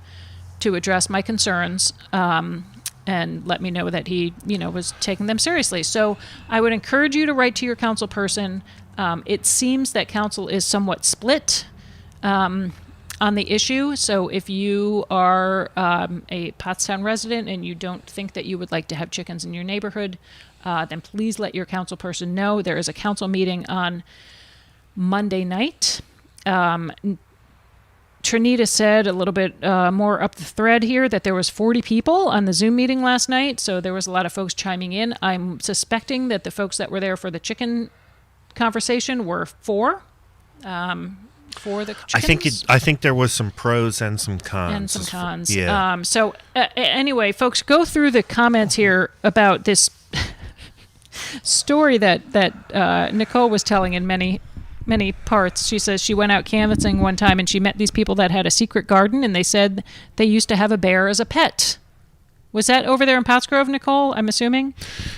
to address my concerns and let me know that he, was taking them seriously. So I would encourage you to write to your council person. It seems that council is somewhat split on the issue. So if you are a Pottstown resident and you don't think that you would like to have chickens in your neighborhood, then please let your council person know. There is a council meeting on Monday night. Trinita said a little bit more up the thread here that there was 40 people on the Zoom meeting last night, so there was a lot of folks chiming in. I'm suspecting that the folks that were there for the chicken conversation were for the chickens. I think there was some pros and some cons. Yeah. Anyway, folks, go through the comments here about this story that Nicole was telling in many parts. She says she went out canvassing one time and she met these people that had a secret garden, and they said they used to have a bear as a pet. Was that over there in Pottsgrove, Nicole? I'm assuming.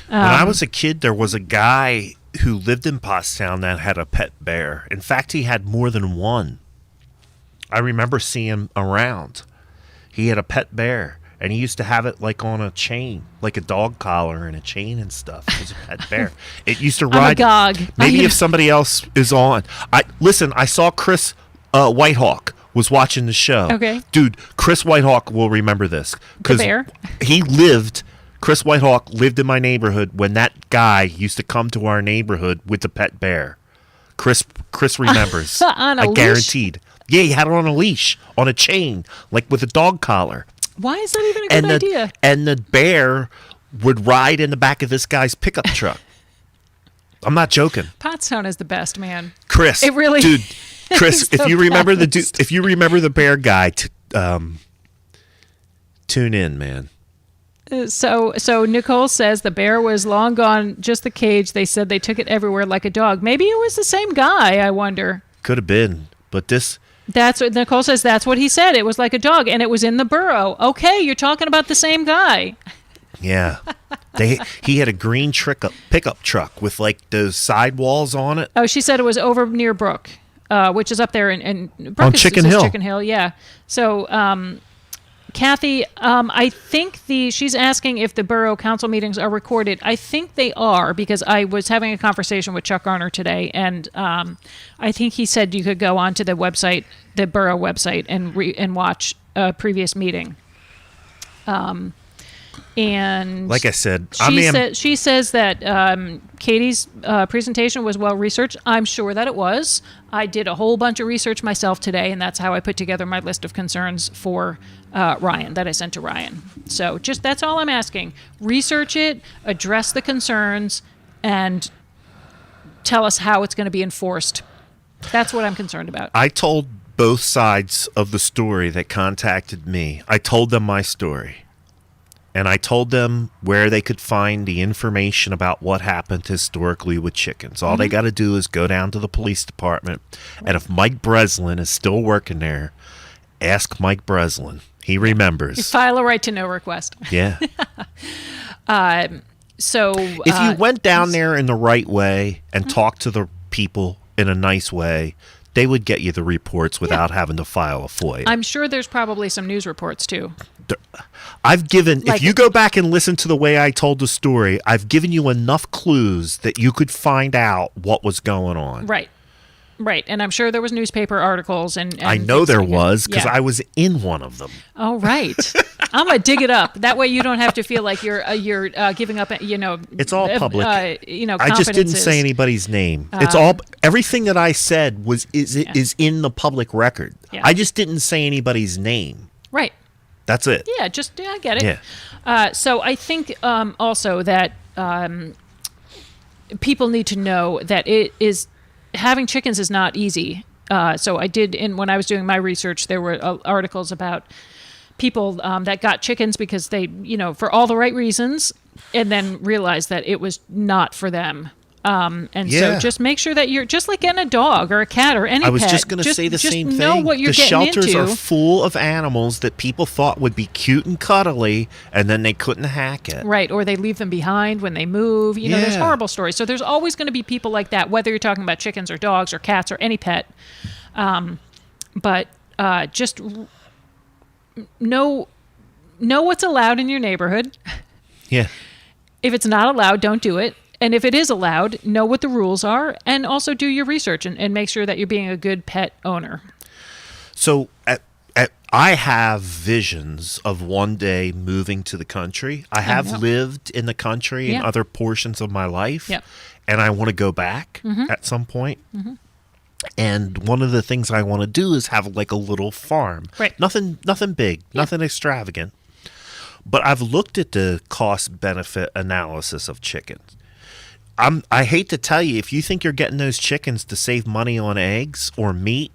When I was a kid, there was a guy who lived in Pottstown that had a pet bear. In fact, he had more than one. I remember seeing him around. He had a pet bear, and he used to have it like on a chain, like a dog collar and a chain and stuff. It was a pet bear. It used to ride. Maybe if somebody else is on. I saw Chris Whitehawk was watching the show. Okay. Dude, Chris Whitehawk will remember this. The bear? Chris Whitehawk lived in my neighborhood when that guy used to come to our neighborhood with the pet bear. Chris remembers. On a leash? Guaranteed. Yeah, he had it on a leash, on a chain, like with a dog collar. Why is that even a good idea? And the bear would ride in the back of this guy's pickup truck. I'm not joking. Pottstown is the best, man. Chris, it really, dude. Chris, if you remember best. if you remember the bear guy, Tune in, man. So Nicole says the bear was long gone, just the cage. They said they took it everywhere like a dog. Maybe it was the same guy, I wonder. Could have been, but this... That's what Nicole says. That's what he said. It was like a dog, and it was in the burrow. Okay, you're talking about the same guy. Yeah. He had a green pickup truck with like those sidewalls on it. Oh, she said it was over near Brook, which is up there in Brook on Chicken Hill. Chicken Hill, yeah. So... Kathy, I think she's asking if the borough council meetings are recorded. I think they are, because I was having a conversation with Chuck Garner today, and I think he said you could go onto the website, the borough website, and watch a previous meeting. And like I said, she says that Katie's presentation was well researched. I'm sure that it was. I did a whole bunch of research myself today, and that's how I put together my list of concerns for Ryan that I sent to Ryan. So that's all I'm asking. Research it, address the concerns, and tell us how it's going to be enforced. That's what I'm concerned about. I told both sides of the story that contacted me. I told them my story. And I told them where they could find the information about what happened historically with chickens. All they got to do is go down to the police department. And if Mike Breslin is still working there, ask Mike Breslin. He remembers. You file a right to know request. Yeah. So if you went down there in the right way and talked to the people in a nice way, they would get you the reports without having to file a FOIA. I'm sure there's probably some news reports too. I've given, if you go back and listen to the way I told the story, I've given you enough clues that you could find out what was going on. Right. And I'm sure there was newspaper articles and I know there was, because I was in one of them. Oh, right. I'm gonna dig it up. That way you don't have to feel like you're giving up. It's all public. I just didn't say anybody's name. It's all, everything that I said is in the public record. Yeah. I just didn't say anybody's name. Right. That's it. Yeah, I get it. Yeah. So I think also that people need to know that having chickens is not easy. So I did, when I was doing my research, there were articles about people that got chickens because they, for all the right reasons, and then realized that it was not for them. So just make sure that you're just like getting a dog or a cat or any pet. I was just going to say the same thing. Know what you're getting into. The shelters are full of animals that people thought would be cute and cuddly, and then they couldn't hack it. Right, or they leave them behind when they move. There's horrible stories. So there's always going to be people like that, whether you're talking about chickens or dogs or cats or any pet. But just know what's allowed in your neighborhood. Yeah. If it's not allowed, don't do it. And if it is allowed, know what the rules are, and also do your research and make sure that you're being a good pet owner. So I have visions of one day moving to the country. I have lived in the country in other portions of my life, and I want to go back at some point. Mm-hmm. And one of the things I want to do is have like a little farm. Right. Nothing big, nothing extravagant. But I've looked at the cost-benefit analysis of chickens. I hate to tell you, if you think you're getting those chickens to save money on eggs or meat,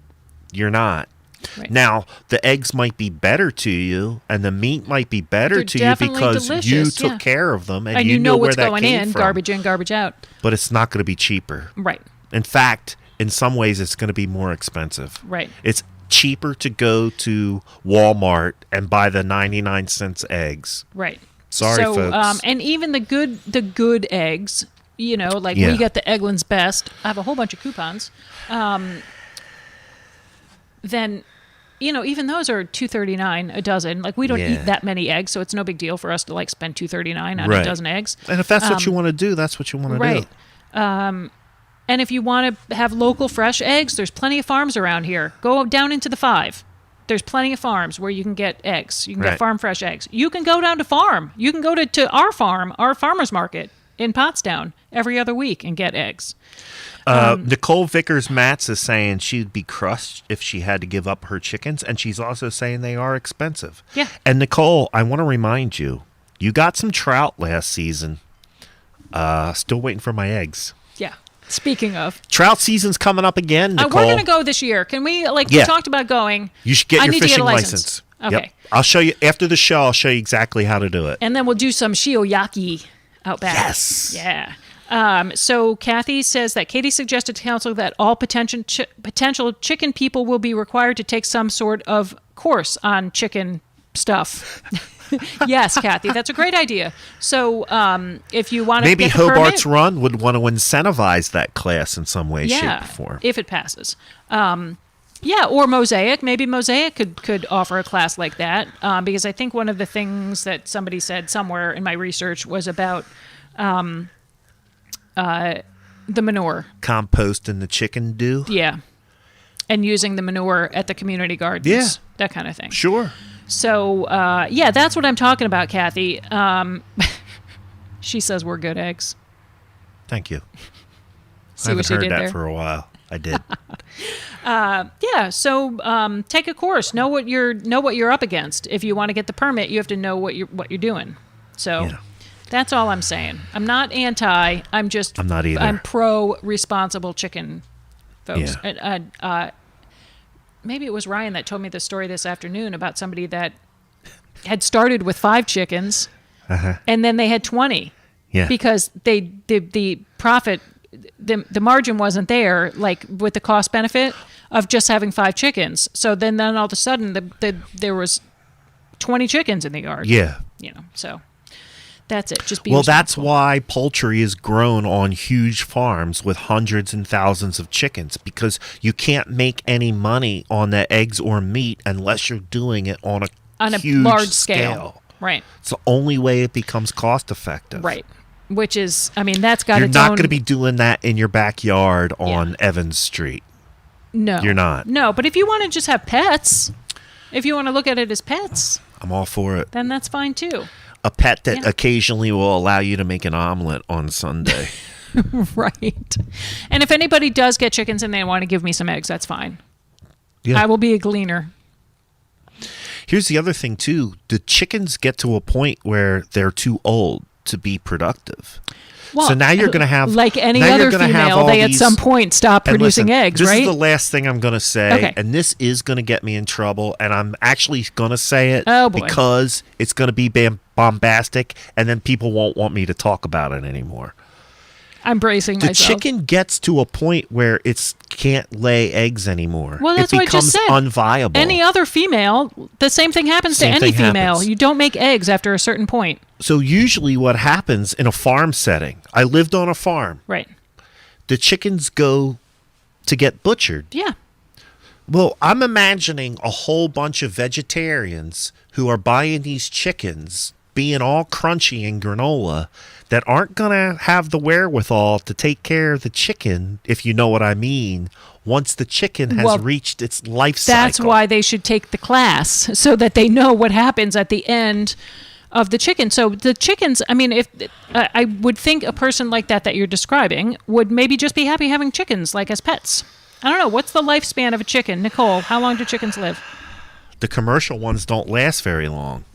you're not. Right. Now, the eggs might be better to you, and the meat might be better to you because you took care of them, and you know where what's that going came in, from. Garbage in, garbage out. But it's not going to be cheaper. Right. In fact, in some ways, it's going to be more expensive. Right. It's cheaper to go to Walmart and buy the 99-cent eggs. Right. Sorry, folks. And even the good eggs. We get the Eggland's Best. I have a whole bunch of coupons. Then, even those are $2.39 a dozen. Like, we don't eat that many eggs, so it's no big deal for us to spend $2.39 on a dozen eggs. And if that's what you want to do, that's what you want to do. Right. And if you want to have local fresh eggs, there's plenty of farms around here. Go down into the 5. There's plenty of farms where you can get eggs. You can get farm fresh eggs. You can go down to farm. You can go to our farm, our farmer's market in Pottstown every other week and get eggs. Nicole Vickers-Matz is saying she'd be crushed if she had to give up her chickens, and she's also saying they are expensive. Yeah. And Nicole, I want to remind you, you got some trout last season. Still waiting for my eggs. Yeah. Speaking of. Trout season's coming up again, Nicole. We're going to go this year. Can we, we talked about going. You should get your fishing license. Okay. Yep. I'll show you after the show. I'll show you exactly how to do it. And then we'll do some shiojaki out back. Yes. Yeah. So Kathy says that Katie suggested to council that all potential chicken people will be required to take some sort of course on chicken stuff. Yes, Kathy, that's a great idea. So if you want to maybe get the Hobart's permit, Run would want to incentivize that class in some way, shape, or form. If it passes. Yeah, or Mosaic. Maybe Mosaic could offer a class like that, because I think one of the things that somebody said somewhere in my research was about the manure. Composting the chicken do? Yeah. And using the manure at the community gardens. Yeah. That kind of thing. Sure. So, yeah, that's what I'm talking about, Kathy. She says we're good eggs. Thank you. See I what haven't she heard did that there? for a while. I did. Yeah, so take a course. Know what you're up against. If you want to get the permit, you have to know what you're doing. So that's all I'm saying. I'm not anti. I'm not either. I'm pro responsible chicken folks. Yeah. Maybe it was Ryan that told me the story this afternoon about somebody that had started with 5 chickens, and then they had 20. Yeah. Because the profit, the margin wasn't there, like with the cost benefit of just having 5 chickens. So then all of a sudden there was 20 chickens in the yard. Yeah. So that's it. Just be that's why poultry is grown on huge farms with hundreds and thousands of chickens, because you can't make any money on the eggs or meat unless you're doing it on a huge large scale. Right. It's the only way it becomes cost effective. Right. Which is, that's got You're its not own... going to be doing that in your backyard on Evans Street. No. You're not. No, but if you want to just have pets, if you want to look at it as pets, I'm all for it. then that's fine too. A pet that occasionally will allow you to make an omelet on Sunday. Right. And if anybody does get chickens and they want to give me some eggs, that's fine. Yeah. I will be a gleaner. Here's the other thing too. The chickens get to a point where they're too old to be productive. Well, so now you're going to have... Like any other female, they at some point stop producing eggs, right? This is the last thing I'm going to say, and this is going to get me in trouble, and I'm actually going to say it because it's going to be bombastic, and then people won't want me to talk about it anymore. I'm bracing myself. The chicken gets to a point where it can't lay eggs anymore. Well, that's what I just said. It becomes unviable. Any other female, the same thing happens to any female. You don't make eggs after a certain point. So usually what happens in a farm setting, I lived on a farm. Right. The chickens go to get butchered. Yeah. Well, I'm imagining a whole bunch of vegetarians who are buying these chickens being all crunchy and granola that aren't going to have the wherewithal to take care of the chicken, if you know what I mean, once the chicken has reached its life cycle. That's why they should take the class, so that they know what happens at the end of the chicken. So the chickens, if I would think a person like that you're describing would maybe just be happy having chickens like as pets. I don't know. What's the lifespan of a chicken? Nicole, how long do chickens live? The commercial ones don't last very long.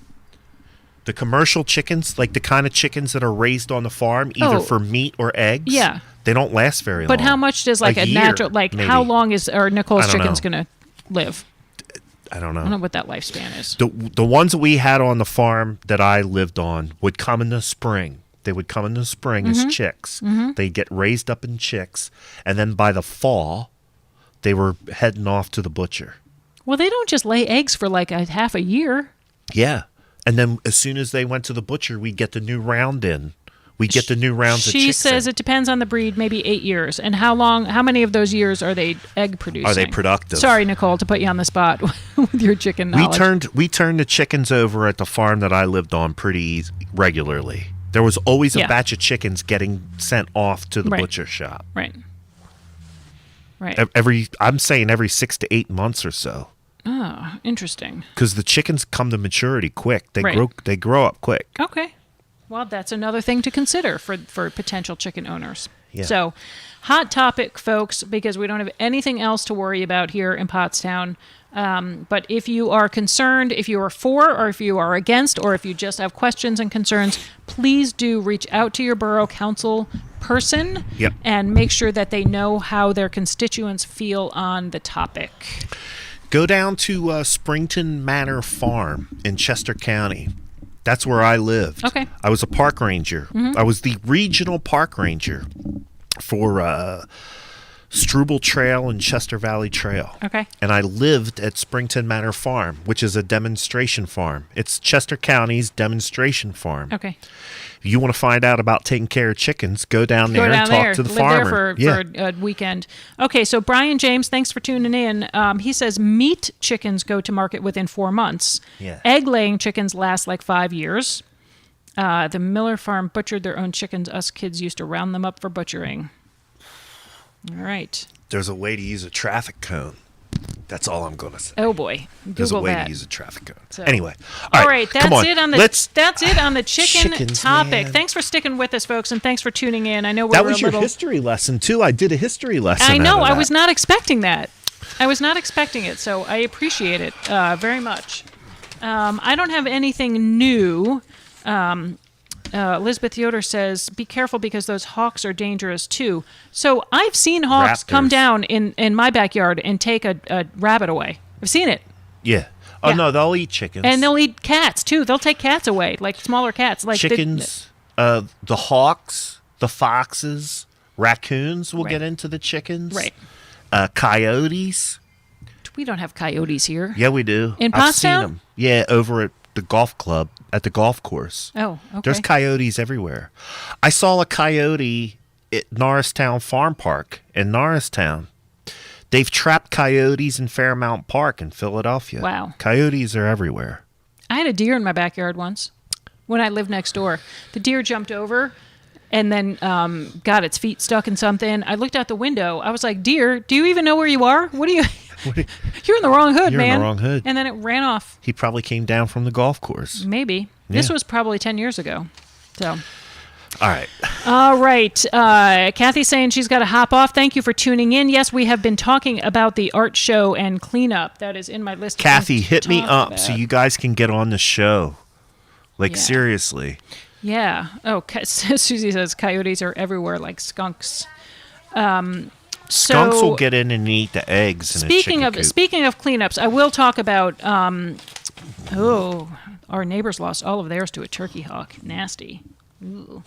The commercial chickens, like the kind of chickens that are raised on the farm, either for meat or eggs, they don't last very long. But how much does a natural, maybe. How long are Nicole's chickens going to live? I don't know. I don't know what that lifespan is. The ones that we had on the farm that I lived on would come in the spring. They would come in the spring as chicks. They'd get raised up in chicks. And then by the fall, they were heading off to the butcher. Well, they don't just lay eggs for like a half a year. Yeah. And then as soon as they went to the butcher, we'd get the new round in. We get the new rounds of chicks. She says it depends on the breed, maybe 8 years. And how many of those years are they egg producing? Are they productive? Sorry, Nicole, to put you on the spot with your chicken knowledge. We turned the chickens over at the farm that I lived on pretty regularly. There was always a batch of chickens getting sent off to the butcher shop. Right. I'm saying every 6 to 8 months or so. Oh, interesting. Because the chickens come to maturity quick. They grow up quick. Okay. Well, that's another thing to consider for potential chicken owners. Yeah. So, hot topic, folks, because we don't have anything else to worry about here in Pottstown. But if you are concerned, if you are for or if you are against, or if you just have questions and concerns, please do reach out to your borough council person and make sure that they know how their constituents feel on the topic. Go down to Springton Manor Farm in Chester County. That's where I lived. Okay. I was a park ranger. I was the regional park ranger for Struble Trail and Chester Valley Trail. Okay. And I lived at Springton Manor Farm, which is a demonstration farm. It's Chester County's demonstration farm. Okay. If you want to find out about taking care of chickens, go down there and talk to the farmer. Live there for a weekend. Okay, so Brian James, thanks for tuning in. He says meat chickens go to market within 4 months. Yeah. Egg-laying chickens last like 5 years. The Miller farm butchered their own chickens. Us kids used to round them up for butchering. All right. There's a way to use a traffic cone. That's all I'm going to say. Oh boy, There's a way that. to use a traffic cone. So. Anyway, all right, that's it on the that's it on the chicken chickens, topic. man. Thanks for sticking with us, folks, and thanks for tuning in. I know that was your history lesson too. I did a history lesson. I know. I was not expecting that. I was not expecting it, so I appreciate it very much. I don't have anything new. Elizabeth Yoder says, be careful because those hawks are dangerous too. So I've seen hawks come down in my backyard and take a rabbit away. I've seen it. Yeah. Oh, no, they'll eat chickens. And they'll eat cats too. They'll take cats away, like smaller cats. Like chickens, the hawks, the foxes, raccoons will get into the chickens. Right. Coyotes. We don't have coyotes here. Yeah, we do. In I've Pottstown? seen them. Yeah, over at the golf club, at the golf course. Oh, okay. There's coyotes everywhere. I saw a coyote at Norristown Farm Park in Norristown. They've trapped coyotes in Fairmount Park in Philadelphia. Wow. Coyotes are everywhere. I had a deer in my backyard once when I lived next door. The deer jumped over and then got its feet stuck in something. I looked out the window. I was like, deer, do you even know where you are? What are you... You're in the wrong hood, You're man. in the wrong hood. And then it ran off. He probably came down from the golf course. Maybe. Yeah. This was probably 10 years ago. So... All right. All right. Kathy's saying she's got to hop off. Thank you for tuning in. Yes, we have been talking about the art show and cleanup. That is in my list. Kathy, hit me up so you guys can get on the show. Like, seriously. Yeah. Oh, Susie says coyotes are everywhere like skunks. Skunks will get in and eat the eggs in a chicken coop. Speaking of cleanups, I will talk about, our neighbors lost all of theirs to a turkey hawk. Nasty. Ooh.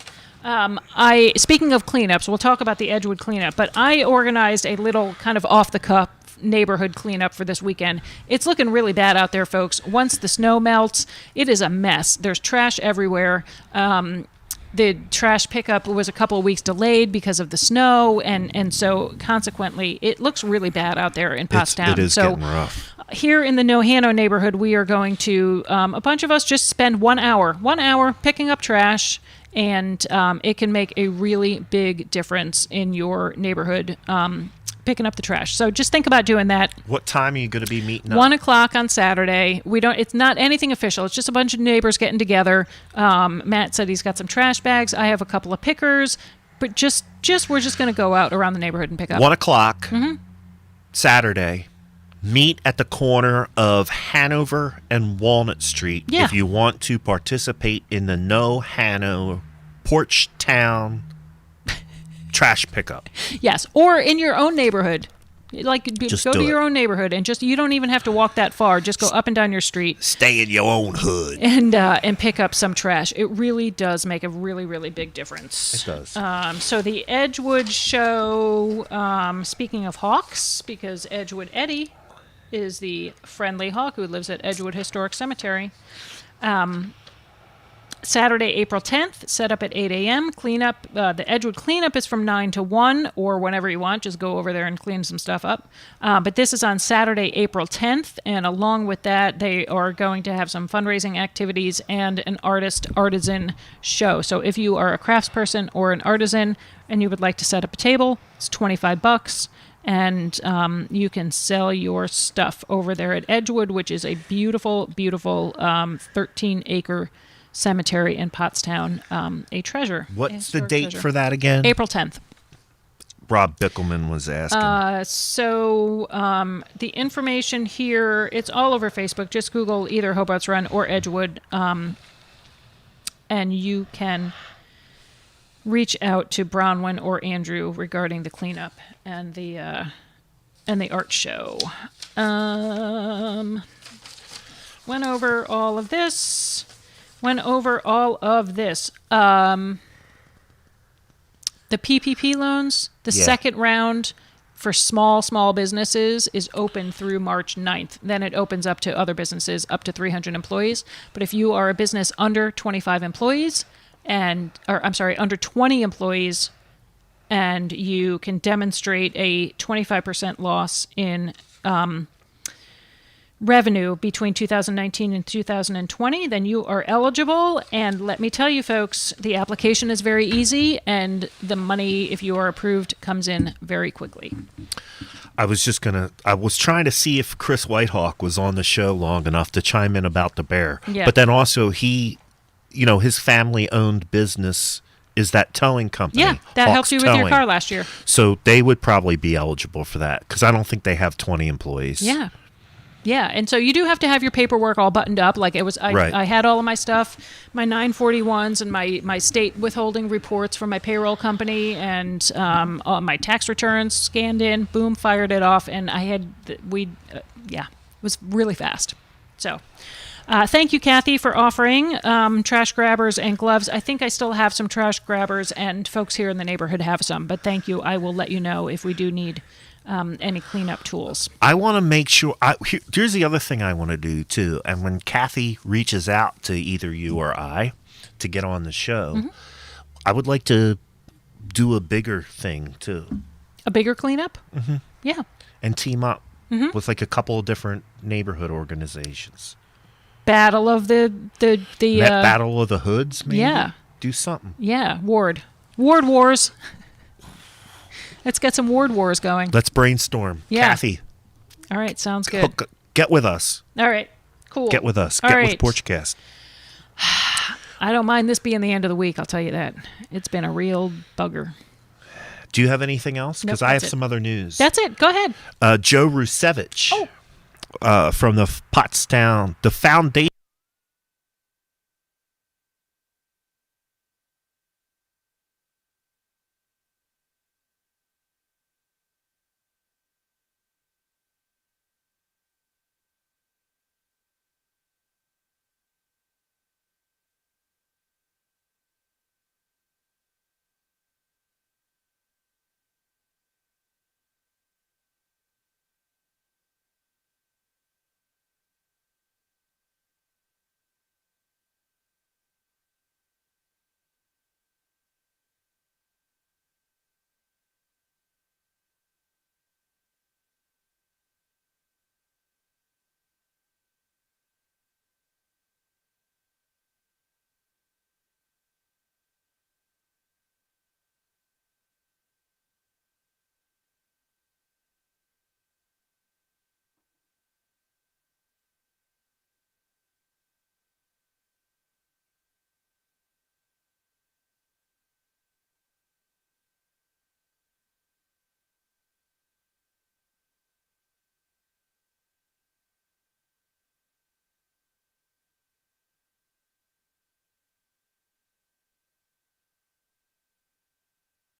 Speaking of cleanups, we'll talk about the Edgewood cleanup, but I organized a little kind of off-the-cuff neighborhood cleanup for this weekend. It's looking really bad out there, folks. Once the snow melts, it is a mess. There's trash everywhere. The trash pickup was a couple of weeks delayed because of the snow, and so consequently, it looks really bad out there in Pottstown. It is getting rough. Here in the Nohano neighborhood, we are going to, a bunch of us just spend 1 hour picking up trash, and it can make a really big difference in your neighborhood, picking up the trash. So just think about doing that. What time are you going to be meeting up? 1 o'clock on Saturday. It's not anything official. It's just a bunch of neighbors getting together. Matt said he's got some trash bags. I have a couple of pickers, but we're just going to go out around the neighborhood and pick up. 1 o'clock, Saturday. Meet at the corner of Hanover and Walnut Street if you want to participate in the Nohano Porchtown trash pickup. Yes, or in your own neighborhood. Like, go to your own neighborhood and you don't even have to walk that far. Just go up and down your street. Stay in your own hood. And pick up some trash. It really does make a really, really big difference. It does. So the Edgewood show, speaking of hawks, because Edgewood Eddie is the friendly hawk who lives at Edgewood Historic Cemetery. Saturday, April 10th, set up at 8 a.m. Cleanup. The Edgewood cleanup is from 9 to 1, or whenever you want. Just go over there and clean some stuff up. But this is on Saturday, April 10th, and along with that, they are going to have some fundraising activities and an artisan show. So if you are a craftsperson or an artisan and you would like to set up a table, it's $25. And you can sell your stuff over there at Edgewood, which is a beautiful, beautiful 13-acre cemetery in Pottstown, a treasure. What's the date for that again? April 10th. Rob Bickelman was asking. So the information here, it's all over Facebook. Just Google either Hobart's Run or Edgewood, and you can reach out to Bronwyn or Andrew regarding the cleanup and the art show. Went over all of this. The PPP loans, the second round for small businesses is open through March 9th. Then it opens up to other businesses up to 300 employees. But if you are a business under 25 employees under 20 employees, and you can demonstrate a 25% loss in revenue between 2019 and 2020, then you are eligible. And let me tell you, folks, the application is very easy, and the money, if you are approved, comes in very quickly. I was trying to see if Chris Whitehawk was on the show long enough to chime in about the bear. Yeah. But then also his family-owned business is that towing company. Yeah, that Hawk's helped you with Towing. your car last year. So they would probably be eligible for that because I don't think they have 20 employees. Yeah. Yeah, and so you do have to have your paperwork all buttoned up. Like it was, I had all of my stuff, my 941s and my state withholding reports from my payroll company, and all my tax returns scanned in. Boom, fired it off, and it was really fast. So, thank you, Kathy, for offering trash grabbers and gloves. I think I still have some trash grabbers, and folks here in the neighborhood have some. But thank you. I will let you know if we do need any cleanup tools. I want to make sure. Here's the other thing I want to do too. And when Kathy reaches out to either you or I to get on the show, I would like to do a bigger thing too. A bigger cleanup? Mm-hmm. Yeah. And team up with like a couple of different neighborhood organizations. Battle of the Battle of the Hoods. Maybe? Yeah. Do something. Yeah. Ward wars. Let's get some ward wars going. Let's brainstorm. Yeah. Kathy. All right. Sounds good. Get with us. All right. Cool. Get with us. All Get right. with Porchcast. I don't mind this being the end of the week. I'll tell you that. It's been a real bugger. Do you have anything else? Because I have some other news. That's it. Go ahead. Joe Rusevich from the Pottstown, the foundation.